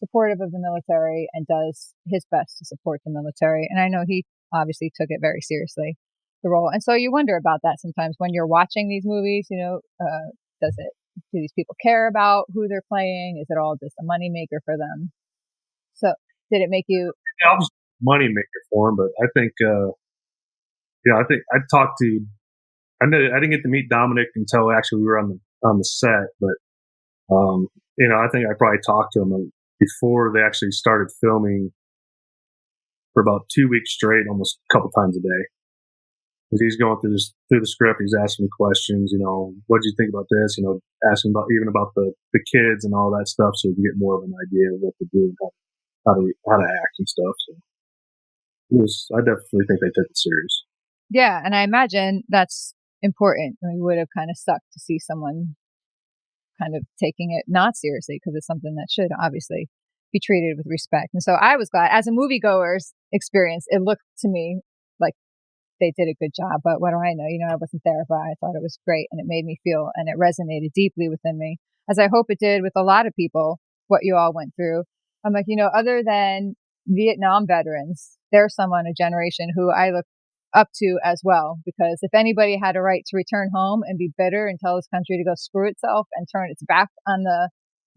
supportive of the military and does his best to support the military. And I know he obviously took it very seriously, the role. And so you wonder about that sometimes when you're watching these movies, do these people care about who they're playing? Is it all just a moneymaker for them? So did it make you? Yeah, obviously money maker for him, but I think, I think I talked to. I didn't get to meet Dominic until actually we were on the set, but I think I probably talked to him before they actually started filming for about 2 weeks straight, almost a couple times a day. Because he's going through the script, he's asking me questions. What do you think about this? Asking about the kids and all that stuff, so you can get more of an idea of what to do and how to act and stuff. So I definitely think they took it serious. Yeah, and I imagine that's important. We would have kind of sucked to see someone kind of taking it not seriously, because it's something that should obviously be treated with respect. And so I was glad, as a moviegoer's experience, it looked to me like they did a good job. But what do I know? I wasn't there, but I thought it was great, and it made me feel, and it resonated deeply within me, as I hope it did with a lot of people, what you all went through. I'm like, other than Vietnam veterans, there's someone, a generation who I look up to as well, because if anybody had a right to return home and be bitter and tell this country to go screw itself and turn its back on the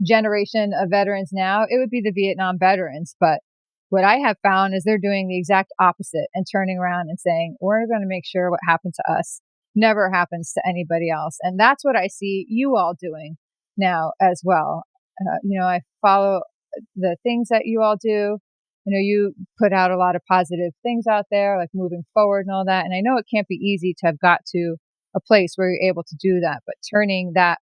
generation of veterans now, it would be the Vietnam veterans. But what I have found is they're doing the exact opposite and turning around and saying, we're going to make sure what happened to us never happens to anybody else. And that's what I see you all doing now as well. I follow the things that you all do. You put out a lot of positive things out there, like moving forward and all that. And I know it can't be easy to have got to a place where you're able to do that, but turning that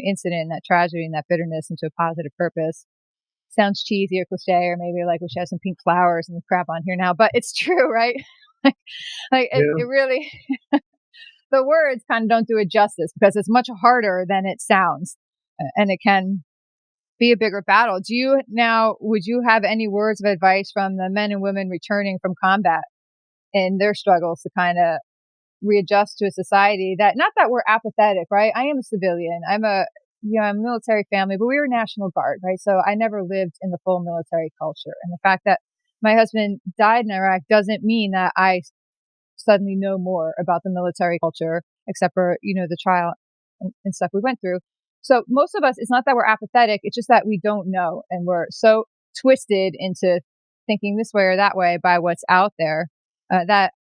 incident, that tragedy, and that bitterness into a positive purpose sounds cheesy or cliche, or maybe like we should have some pink flowers and crap on here now, but it's true, right? It really, the words kind of don't do it justice, because it's much harder than it sounds, and it can be a bigger battle. Would you have any words of advice from the men and women returning from combat in their struggles to kind of readjust to a society that, not that we're apathetic, right? I am a civilian. I'm a military family, but we were National Guard, right? So I never lived in the full military culture. And the fact that my husband died in Iraq doesn't mean that I suddenly know more about the military culture, except for, the trial and stuff we went through. So most of us, it's not that we're apathetic. It's just that we don't know. And we're so twisted into thinking this way or that way by what's out there, that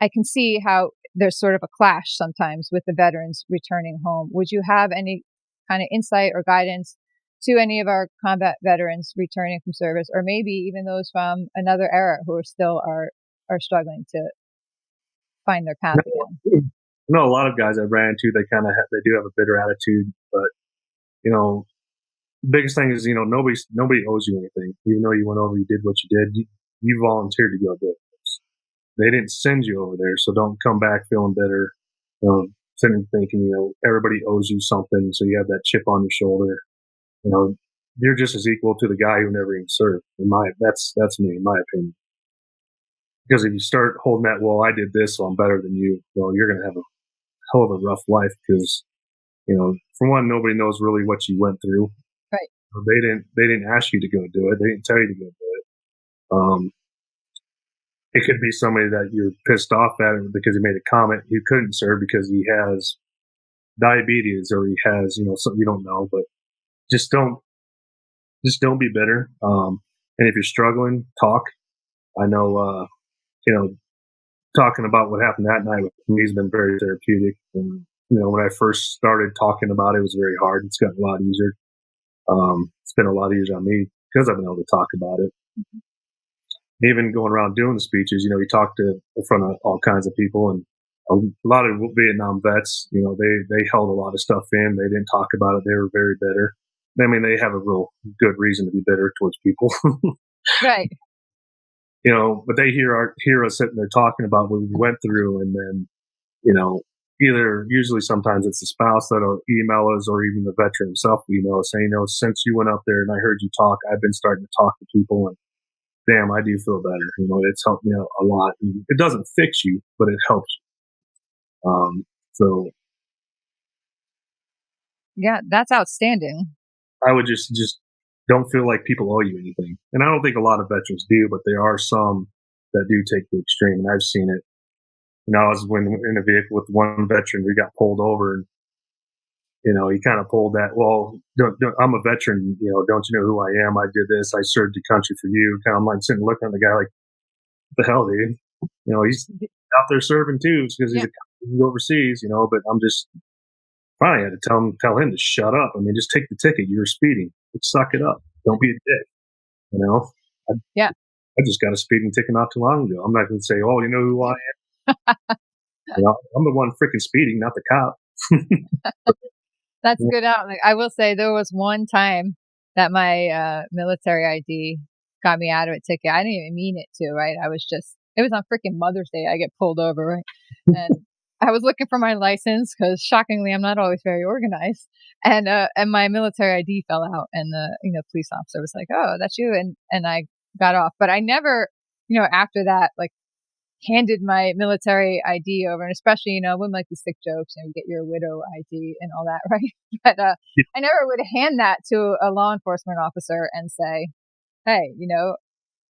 I can see how there's sort of a clash sometimes with the veterans returning home. Would you have any kind of insight or guidance to any of our combat veterans returning from service, or maybe even those from another era who are still are struggling to find their path again? A lot of guys I ran into, they do have a bitter attitude, but the biggest thing is, nobody owes you anything. Even though you went over, you did what you did. You volunteered to go do it. They didn't send you over there, so don't come back feeling bitter. Sitting thinking, everybody owes you something, so you have that chip on your shoulder. You're just as equal to the guy who never even served. That's me, in my opinion. Because if you start holding that, well, I did this, so I'm better than you, well, you're going to have a hell of a rough life, because, for one, nobody knows really what you went through. Right. They didn't ask you to go do it. They didn't tell you to go do it. It could be somebody that you're pissed off at because he made a comment. He couldn't serve because he has diabetes, or he has, something you don't know, but just don't be bitter. And if you're struggling, talk. I know, talking about what happened that night with me has been very therapeutic. And, when I first started talking about it, it was very hard. It's gotten a lot easier. It's been a lot easier on me because I've been able to talk about it. Mm-hmm. Even going around doing the speeches, you talk in front of all kinds of people, and a lot of Vietnam vets, they held a lot of stuff in. They didn't talk about it. They were very bitter. I mean, they have a real good reason to be bitter towards people. Right. But they hear us sitting there talking about what we went through, and then, usually sometimes it's the spouse that'll email us, or even the veteran himself will email us saying, since you went up there and I heard you talk, I've been starting to talk to people, and damn, I do feel better. It's helped me out a lot. And it doesn't fix you, but it helps you. So. Yeah, that's outstanding. I would just don't feel like people owe you anything. And I don't think a lot of veterans do, but there are some that do take the extreme, and I've seen it. I was in a vehicle with one veteran. We got pulled over, and he kind of pulled that. Well, I'm a veteran. Don't you know who I am? I did this. I served the country for you. Kind of like sitting looking at the guy like, what the hell, dude? He's out there serving too because he's overseas. But I'm just finally had to tell him to shut up. I mean, just take the ticket. You were speeding. Let's suck it up. Don't be a dick. I just got a speeding ticket not too long ago. I'm not going to say, oh, you know who I am? I'm the one freaking speeding, not the cop. That's good out. Like, I will say there was one time that my military ID got me out of a ticket. I didn't even mean it to, right? It was on freaking Mother's Day. I get pulled over, right? And I was looking for my license because shockingly, I'm not always very organized. And my military ID fell out, and the police officer was like, "Oh, that's you," and I got off. But I never, after that, like, handed my military ID over, and especially, wouldn't like the sick jokes, you get your widow ID and all that, right? But I never would hand that to a law enforcement officer and say, "Hey,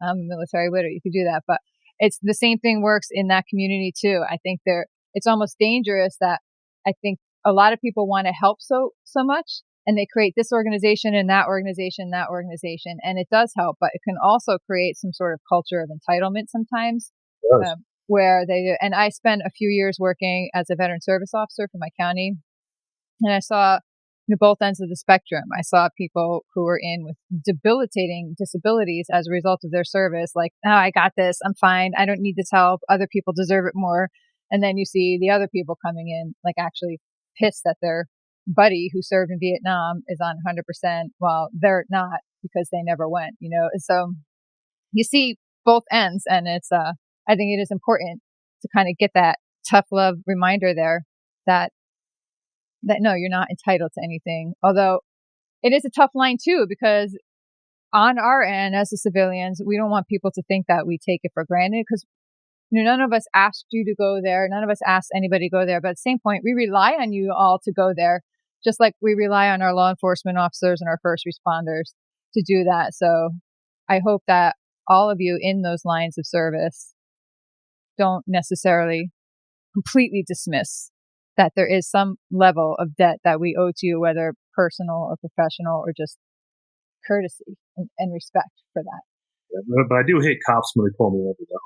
I'm a military widow. You could do that." But it's the same thing works in that community too. I think it's almost dangerous that I think a lot of people want to help so much, and they create this organization and that organization, and it does help, but it can also create some sort of culture of entitlement sometimes. Where and I spent a few years working as a veteran service officer for my county, and I saw both ends of the spectrum. I saw people who were in with debilitating disabilities as a result of their service, like, "Oh, I got this. I'm fine. I don't need this help. Other people deserve it more." And then you see the other people coming in, like, actually pissed that their buddy who served in Vietnam is on 100% while they're not because they never went, And so you see both ends, and it's, I think it is important to kind of get that tough love reminder there that no, you're not entitled to anything. Although it is a tough line too, because on our end as the civilians, we don't want people to think that we take it for granted, because none of us asked you to go there. None of us asked anybody to go there. But at the same point, we rely on you all to go there, just like we rely on our law enforcement officers and our first responders to do that. So I hope that all of you in those lines of service don't necessarily completely dismiss that there is some level of debt that we owe to you, whether personal or professional, or just courtesy and respect for that. Yeah, but I do hate cops when they pull me over, though.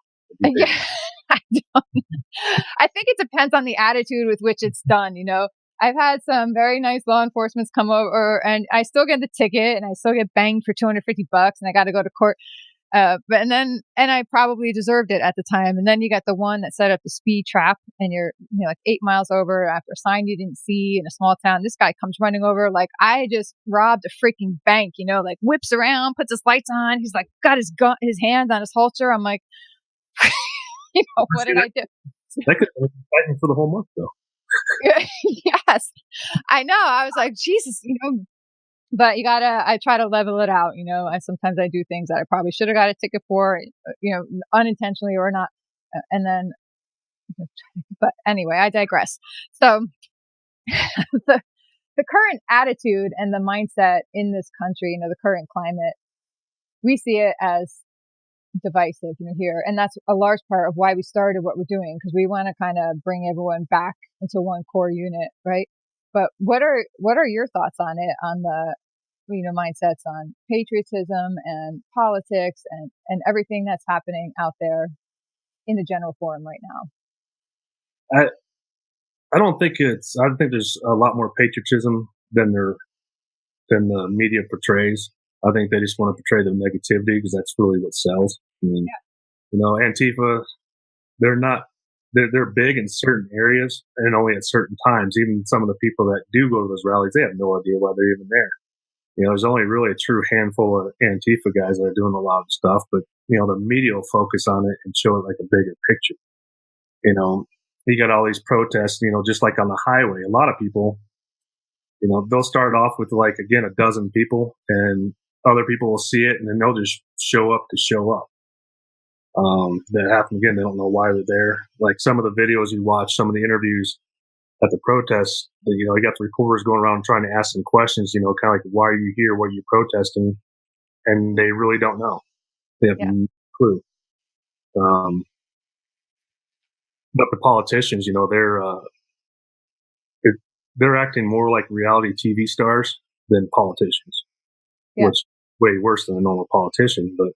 Yeah, I think it depends on the attitude with which it's done. I've had some very nice law enforcement come over, and I still get the ticket, and I still get banged for $250, and I got to go to court. And I probably deserved it at the time. And then you got the one that set up the speed trap, and you're, like 8 miles over after a sign you didn't see in a small town. This guy comes running over like I just robbed a freaking bank, like whips around, puts his lights on. He's like got his hand on his holster. I'm like, what did I do? That could have been fighting for the whole month, though. Yes, I know. I was like, Jesus, But I try to level it out. Sometimes I do things that I probably should have got a ticket for, unintentionally or not. And then, but anyway, I digress. So the current attitude and the mindset in this country, the current climate, we see it as divisive, here. And that's a large part of why we started what we're doing, because we want to kind of bring everyone back into one core unit, right? But what are your thoughts on it, on the mindsets on patriotism and politics and everything that's happening out there in the general forum right now? I think there's a lot more patriotism than the media portrays. I think they just want to portray the negativity because that's really what sells. I mean, Antifa, they're big in certain areas and only at certain times. Even some of the people that do go to those rallies, they have no idea why they're even there. There's only really a true handful of Antifa guys that are doing a lot of stuff, but, the media will focus on it and show it like a bigger picture. You got all these protests, just like on the highway. A lot of people, they'll start off with like, again, a dozen people, and other people will see it and then they'll just show up to show up. That happen again. They don't know why they're there. Like some of the videos you watch, some of the interviews at the protests, you got the reporters going around trying to ask them questions, kind of like, why are you here? What are you protesting? and they really don't know. They have no clue. But the politicians, they're acting more like reality TV stars than politicians, which is way worse than a normal politician. But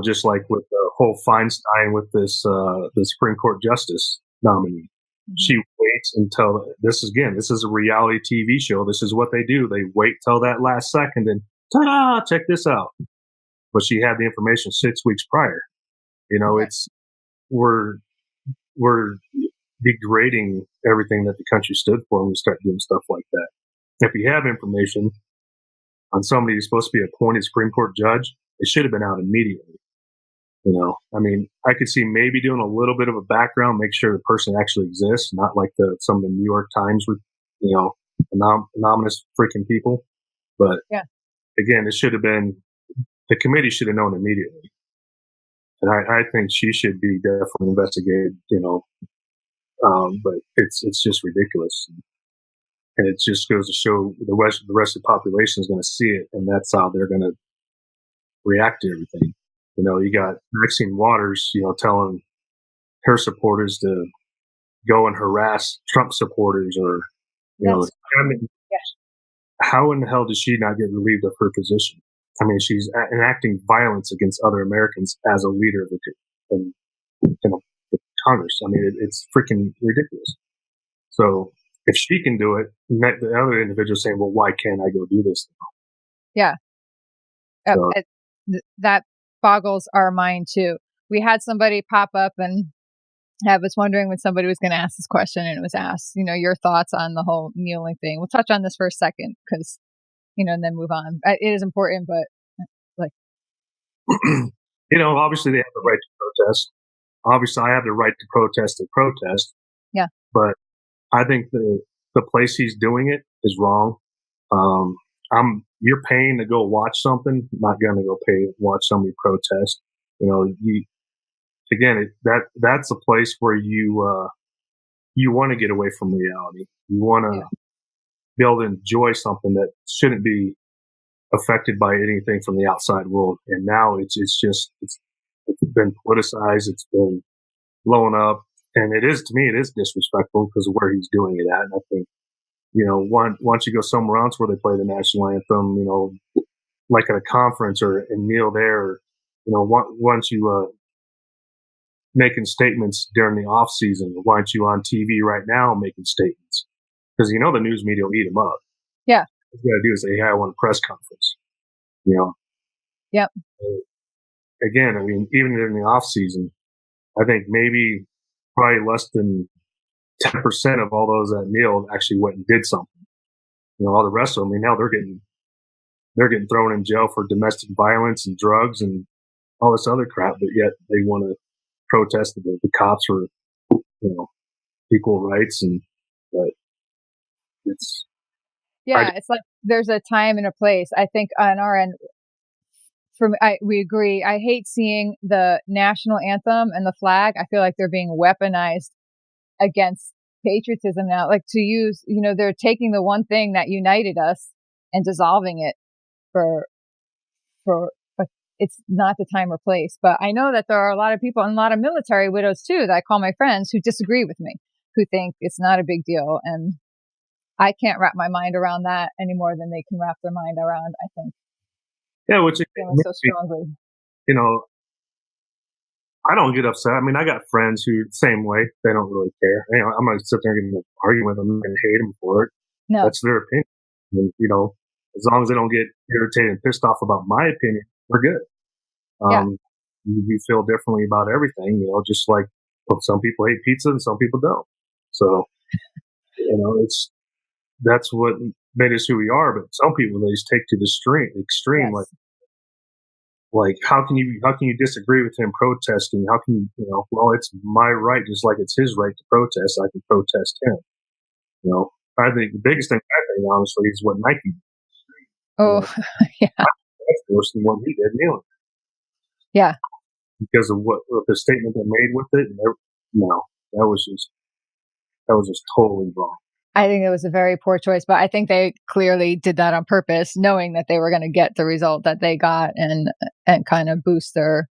just like with the whole Feinstein with this the Supreme Court justice nominee, she waits until this is a reality TV show. This is what they do. They wait till that last second and ta-da! Check this out. But she had the information 6 weeks prior. We're degrading everything that the country stood for when we start doing stuff like that. If you have information on somebody who's supposed to be appointed Supreme Court judge, it should have been out immediately. I could see maybe doing a little bit of a background, make sure the person actually exists, not like some of the New York Times with, anonymous freaking people. But again, it should have been, the committee should have known immediately. And I think she should be definitely investigated, but it's just ridiculous. And it just goes to show the rest of the population is going to see it, and that's how they're going to react to everything. You got Maxine Waters, telling her supporters to go and harass Trump supporters, or how in the hell did she not get relieved of her position? I mean, she's enacting violence against other Americans as a leader of the Congress. I mean, it's freaking ridiculous. So if she can do it, the other individual saying, "Well, why can't I go do this?" Yeah, so, that boggles our mind too. We had somebody pop up, and I was wondering when somebody was going to ask this question, and it was asked, your thoughts on the whole kneeling thing. We'll touch on this for a second because, and then move on. It is important, but obviously they have the right to protest. Obviously, I have the right to protest and protest. Yeah. But I think the place he's doing it is wrong. You're paying to go watch something. I'm not going to go pay to watch somebody protest. That's a place where you want to get away from reality. You want to be able to enjoy something that shouldn't be affected by anything from the outside world. And now it's been politicized. It's been blown up. And it is disrespectful because of where he's doing it at. And I think, once you go somewhere else where they play the national anthem, like at a conference and kneel there, once you, making statements during the off season, why aren't you on TV right now making statements? Because, the news media will eat them up. Yeah. What you got to do is say, "Hey, I want a press conference." Yep. Again, I mean, even in the off season, I think probably less than 10% of all those that kneel actually went and did something. All the rest of them, now they're getting thrown in jail for domestic violence and drugs and all this other crap, but yet they want to protest the cops for, equal rights. But it's like there's a time and a place. I think on our end, we agree. I hate seeing the national anthem and the flag. I feel like they're being weaponized against patriotism now. Like to use, they're taking the one thing that united us and dissolving it for it's not the time or place. But I know that there are a lot of people and a lot of military widows too that I call my friends who disagree with me, who think it's not a big deal. And I can't wrap my mind around that any more than they can wrap their mind around, I think. Yeah, which feeling so strongly. I don't get upset. I mean, I got friends who same way. They don't really care. I'm going to sit there and get an argument with them and hate them for it. No. That's their opinion. And, as long as they don't get irritated and pissed off about my opinion, we're good. We feel differently about everything, just like some people hate pizza and some people don't. So, that's what made us who we are. But some people, they just take to the extreme. Yes. Like how can you disagree with him protesting? How can you, well, it's my right, just like it's his right to protest. I can protest him. I think the biggest thing I think, honestly, is what Nike did. Oh, yeah. That's worse than what he did, kneeling. Yeah. Because of what the statement they made with it. That was just totally wrong. I think it was a very poor choice, but I think they clearly did that on purpose, knowing that they were going to get the result that they got and kind of boost their,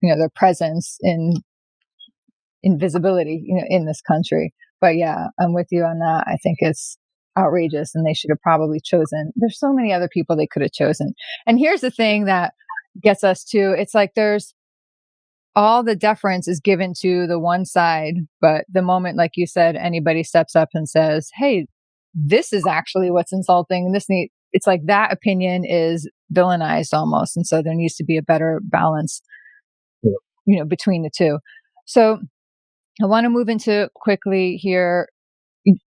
their presence in visibility, in this country. But yeah, I'm with you on that. I think it's outrageous and they should have probably chosen. There's so many other people they could have chosen. And here's the thing that gets us to, it's like there's all the deference is given to the one side, but the moment, like you said, anybody steps up and says, "Hey, this is actually what's insulting," it's like that opinion is villainized almost, and so there needs to be a better balance, between the two. So I want to move into quickly here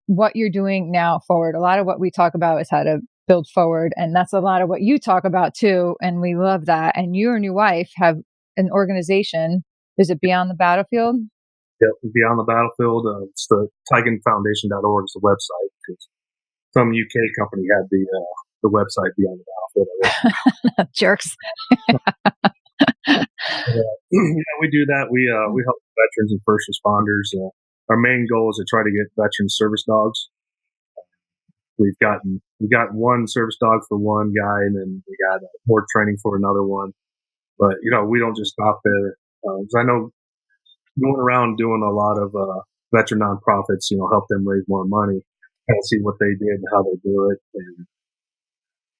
what you're doing now forward. A lot of what we talk about is how to build forward, and that's a lot of what you talk about too, and we love that. And you and your wife have an organization. Is it Beyond the Battlefield? Yep, Beyond the Battlefield. It's the Tigon Foundation.org is the website. Some UK company had the website Beyond the Battlefield. Jerks. Yeah, we do that. We help veterans and first responders. Our main goal is to try to get veteran service dogs. We got one service dog for one guy, and then we got more training for another one. But we don't just stop there. 'Cause I know going around doing a lot of veteran nonprofits, help them raise more money, kind of see what they did and how they do it, and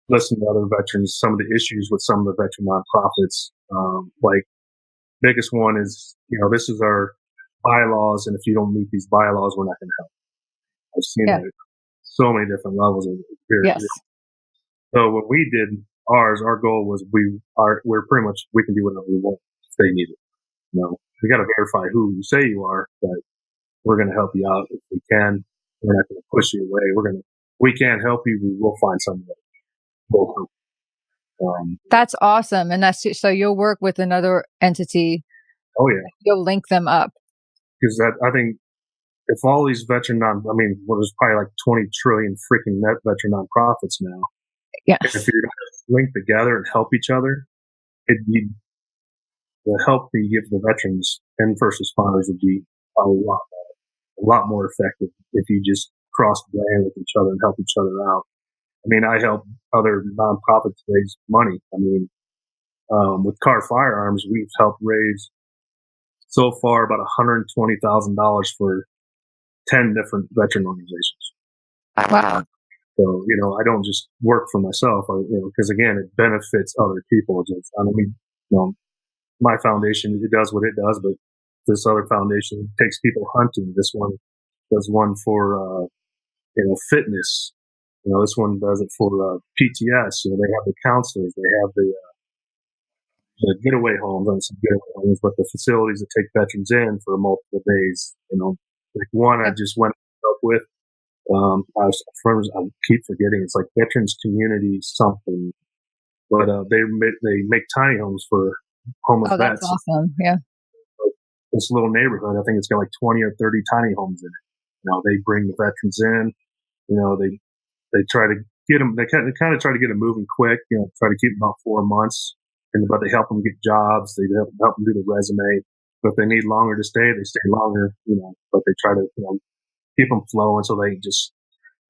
listen to other veterans, some of the issues with some of the veteran nonprofits. Like biggest one is, this is our bylaws, and if you don't meet these bylaws, we're not going to help. I've seen it at so many different levels of experience. Yes. So when we did ours, our goal was we're pretty much, we can do whatever we want if they need it. We got to verify who you say you are, but we're going to help you out if we can. We're not going to push you away. We can't help you. We will find somebody that will help. That's awesome. And so you'll work with another entity. Oh yeah. You'll link them up. Because I think if all these veteran there's probably like 20 trillion freaking veteran nonprofits now. Yeah. If you're linked together and help each other, the help that you give the veterans and first responders would be a lot more effective if you just cross the land with each other and help each other out. I help other nonprofits raise money. With Car Firearms, we've helped raise so far about $120,000 for 10 different veteran organizations. Wow. So, I don't just work for myself, because again, it benefits other people. My foundation, it does what it does, but this other foundation takes people hunting. This one does one for, fitness. This one does it for PTS. They have the counselors, they have the getaway homes, and some getaway homes, but the facilities that take veterans in for multiple days. Like one I just went up with. I keep forgetting. It's like Veterans Community something, but they make tiny homes for homeless vets. Oh, that's awesome! Yeah. This little neighborhood, I think it's got like 20 or 30 tiny homes in it. They bring the veterans in. They try to get them. They kind of try to get them moving quick. Try to keep them about 4 months, but they help them get jobs. They help them do the resume. But if they need longer to stay, they stay longer. But they try to keep them flowing so they just.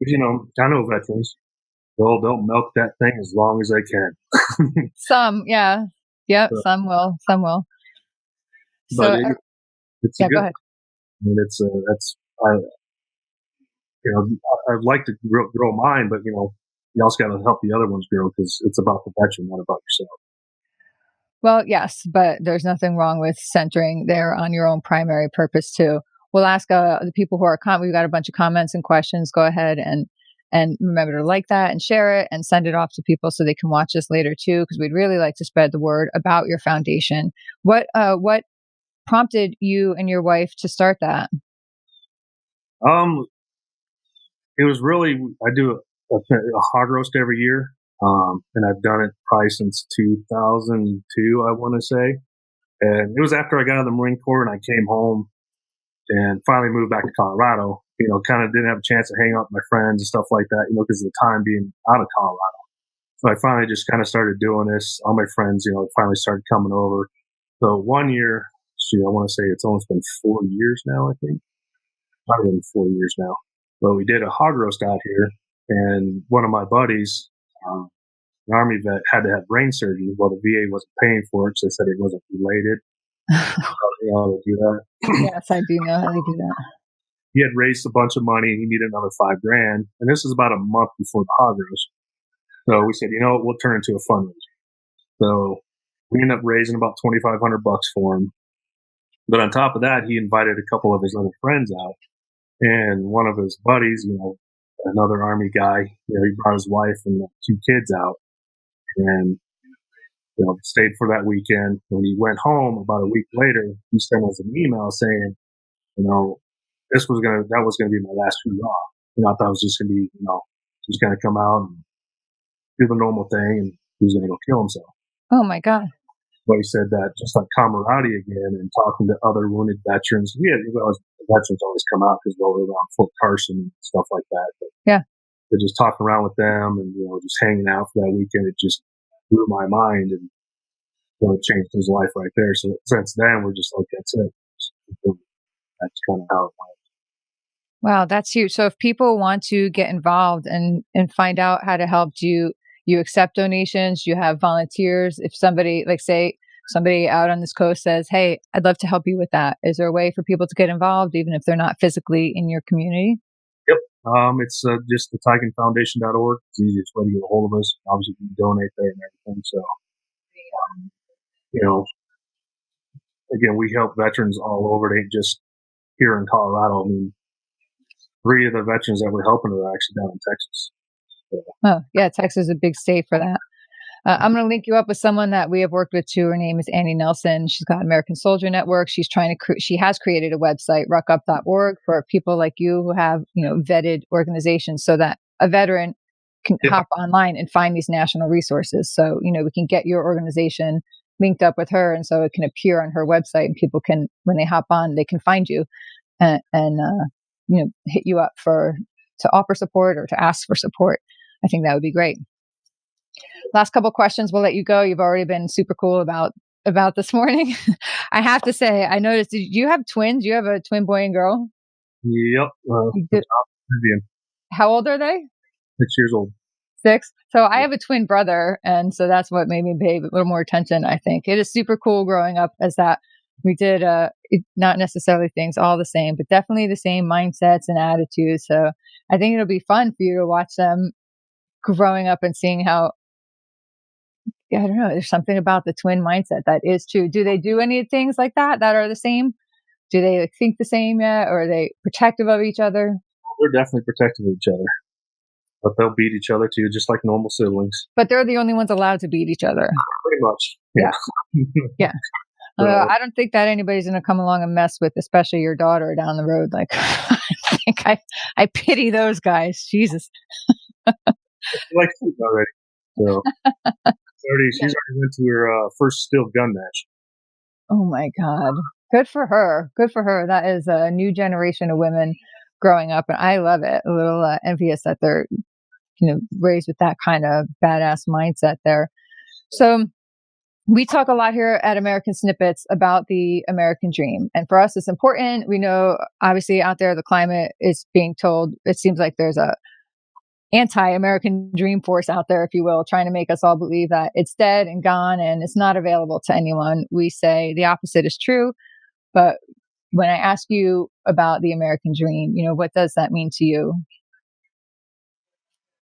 I know veterans. They'll milk that thing as long as they can. Some, yeah, yep. So, some will. But so, it's yeah. Good, go ahead. I'd like to grow mine, but you also got to help the other ones grow because it's about the veteran, not about yourself. Well, yes, but there's nothing wrong with centering there on your own primary purpose too. We'll ask the people who are we've got a bunch of comments and questions. Go ahead and remember to like that and share it and send it off to people so they can watch this later too, because we'd really like to spread the word about your foundation. What prompted you and your wife to start that? It was really, I do a hog roast every year. And I've done it probably since 2002, I want to say. And it was after I got out of the Marine Corps and I came home and finally moved back to Colorado. Kind of didn't have a chance to hang out with my friends and stuff like that, because of the time being out of Colorado. So I finally just kind of started doing this. All my friends, finally started coming over. So one year, I want to say it's almost been 4 years now, I think. Might have been 4 years now. But we did a hog roast out here, and one of my buddies, an Army vet, had to have brain surgery. Well, the VA wasn't paying for it, so they said it wasn't related. You know, they do that. Yes, I do know how they do that. He had raised a bunch of money. He needed another $5,000, and this was about a month before the hog roast. So we said, you know what, we'll turn it into a fundraiser. So we ended up raising about $2,500 for him. But on top of that, he invited a couple of his other friends out, and one of his buddies, you know, another Army guy, you know, he brought his wife and 2 kids out, and you know, stayed for that weekend. When he went home about a week later, he sent us an email saying, you know, that was gonna be my last hurrah. You know, I thought it was just gonna be, you know, just gonna come out and do the normal thing, and he was gonna go kill himself. Oh my God. But he said that just like camaraderie again, and talking to other wounded veterans. Veterans always come out because they'll around Fort Carson and stuff like that. But yeah, to just talk around with them and, you know, just hanging out for that weekend, it just blew my mind, and you know, it changed his life right there. So since then, we're just like, that's it. That's kind of how it went. Wow, that's huge. So if people want to get involved and find out how to help, do you accept donations? Do you have volunteers? If somebody, like say somebody out on this coast says, hey, I'd love to help you with that. Is there a way for people to get involved even if they're not physically in your community? Yep. It's just the TigonFoundation.org. It's the easiest way to get a hold of us. Obviously, you can donate there and everything. So, you know, again, we help veterans all over. It ain't just here in Colorado. I mean, 3 of the veterans that we're helping are actually down in Texas. So. Oh, yeah. Texas is a big state for that. I'm going to link you up with someone that we have worked with too. Her name is Annie Nelson. She's got American Soldier Network. She has created a website, ruckup.org, for people like you who have, you know, vetted organizations, so that a veteran can hop online and find these national resources. So, you know, we can get your organization linked up with her, and so it can appear on her website, and people can, when they hop on, they can find you and you know, hit you up to offer support or to ask for support. I think that would be great. Last couple of questions, we'll let you go. You've already been super cool about this morning. I have to say, I noticed, do you have twins? You have a twin boy and girl? Yep. How old are they? 6 years old. 6? So I have a twin brother, and so that's what made me pay a little more attention, I think. It is super cool growing up as that. We did not necessarily things all the same, but definitely the same mindsets and attitudes. So I think it'll be fun for you to watch them growing up and seeing how, I don't know, there's something about the twin mindset that is true. Do they do any things like that are the same? Do they think the same yet? Or are they protective of each other? They're definitely protective of each other. But they'll beat each other too, just like normal siblings. But they're the only ones allowed to beat each other. Pretty much. Yeah. Yeah. I don't think that anybody's going to come along and mess with, especially your daughter down the road. Like, I think I pity those guys. Jesus. Like food already. So she's already went to her first steel gun match. Oh my God. Good for her. Good for her. That is a new generation of women growing up, and I love it. A little envious that they're, you know, raised with that kind of badass mindset there. So we talk a lot here at American Snippets about the American dream. And for us, it's important. We know, obviously, out there, the climate is being told, it seems like there's a anti-American dream force out there, if you will, trying to make us all believe that it's dead and gone and it's not available to anyone. We say the opposite is true. But when I ask you about the American dream, you know, what does that mean to you?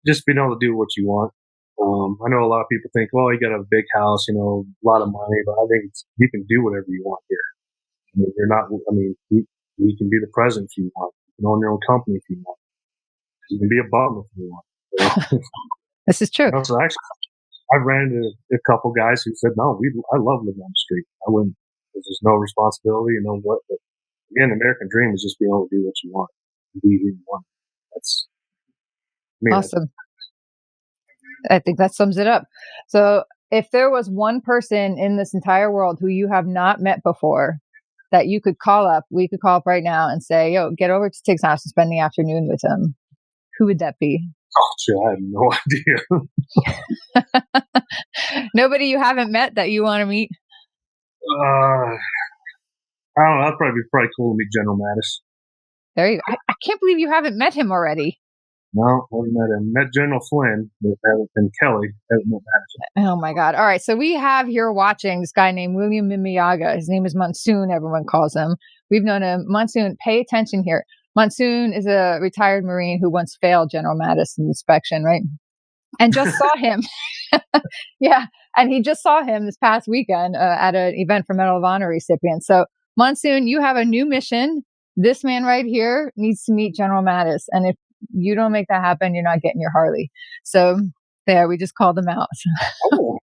Just being able to do what you want. I know a lot of people think, well, you got a big house, you know, a lot of money, but I think you can do whatever you want here. I mean, you can be the president if you want. You can own your own company if you want. You can be a bum if you want. You know? This is true. You know, so actually, I've ran into a couple guys who said, no, I love living on the street. I wouldn't, because there's no responsibility, you know what, but again, the American dream is just being able to do what you want, be who you want. That's awesome. I think that sums it up. So if there was one person in this entire world who you have not met before that you could call up, we could call up right now and say, yo, get over to Tig's house and spend the afternoon with him, who would that be? Oh, shit, I have no idea. Nobody you haven't met that you want to meet? I don't know. That'd probably be cool to meet General Mattis. There you go. I can't believe you haven't met him already. No, I haven't met him. Met General Flynn, but haven't been Kelly. Haven't met Madison. Oh my God. All right. So we have here watching this guy named William Mimiyaga. His name is Monsoon, everyone calls him. We've known him. Monsoon, pay attention here. Monsoon is a retired Marine who once failed General Madison's inspection, right? And just saw him. Yeah. And he just saw him this past weekend at an event for Medal of Honor recipients. So Monsoon, you have a new mission. This man right here needs to meet General Mattis. And if you don't make that happen, you're not getting your Harley. So there, we just called them out. Oh,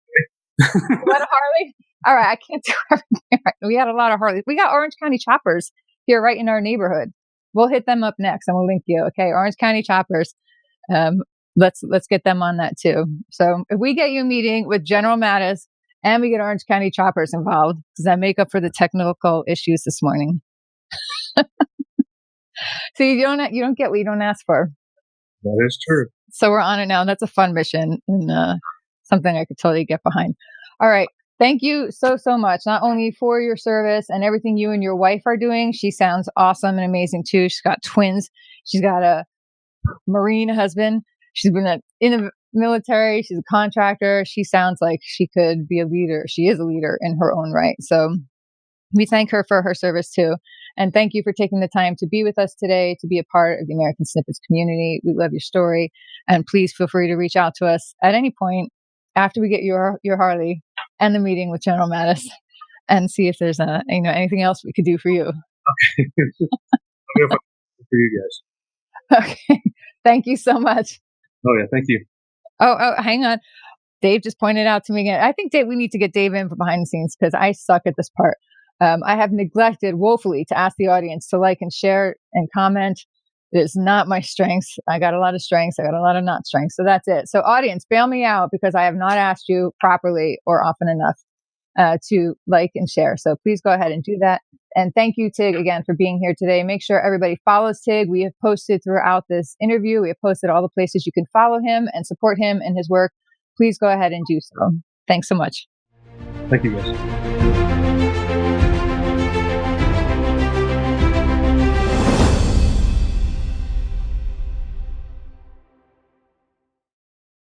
You want a Harley? All right, I can't do everything right. We had a lot of Harleys. We got Orange County choppers here right in our neighborhood. We'll hit them up next and we'll link you. Okay, Orange County choppers. Let's get them on that too. So if we get you a meeting with General Mattis and we get Orange County choppers involved, does that make up for the technical issues this morning? So you don't get what you don't ask for. that is true. So we're on it now. And that's a fun mission and something I could totally get behind. All right. Thank you so much, not only for your service and everything you and your wife are doing. She sounds awesome and amazing too. She's got twins. She's got a Marine husband. She's been in the military. She's a contractor. She sounds like she could be a leader. She is a leader in her own right. So we thank her for her service too. And thank you for taking the time to be with us today, to be a part of the American Snippets community. We love your story. And please feel free to reach out to us at any point after we get your Harley and the meeting with General Mattis and see if there's anything else we could do for you. Okay. For you guys. Okay. Thank you so much. Oh, yeah. Thank you. Oh, hang on. Dave just pointed out to me again. I think we need to get Dave in for behind the scenes because I suck at this part. I have neglected woefully to ask the audience to like and share and comment. It is not my strengths. I got a lot of strengths. I got a lot of not strengths. So that's it. So audience, bail me out because I have not asked you properly or often enough to like and share. So please go ahead and do that. And thank you, Tig, again, for being here today. Make sure everybody follows Tig. We have posted throughout this interview. We have posted all the places you can follow him and support him and his work. Please go ahead and do so. Thanks so much. Thank you, guys.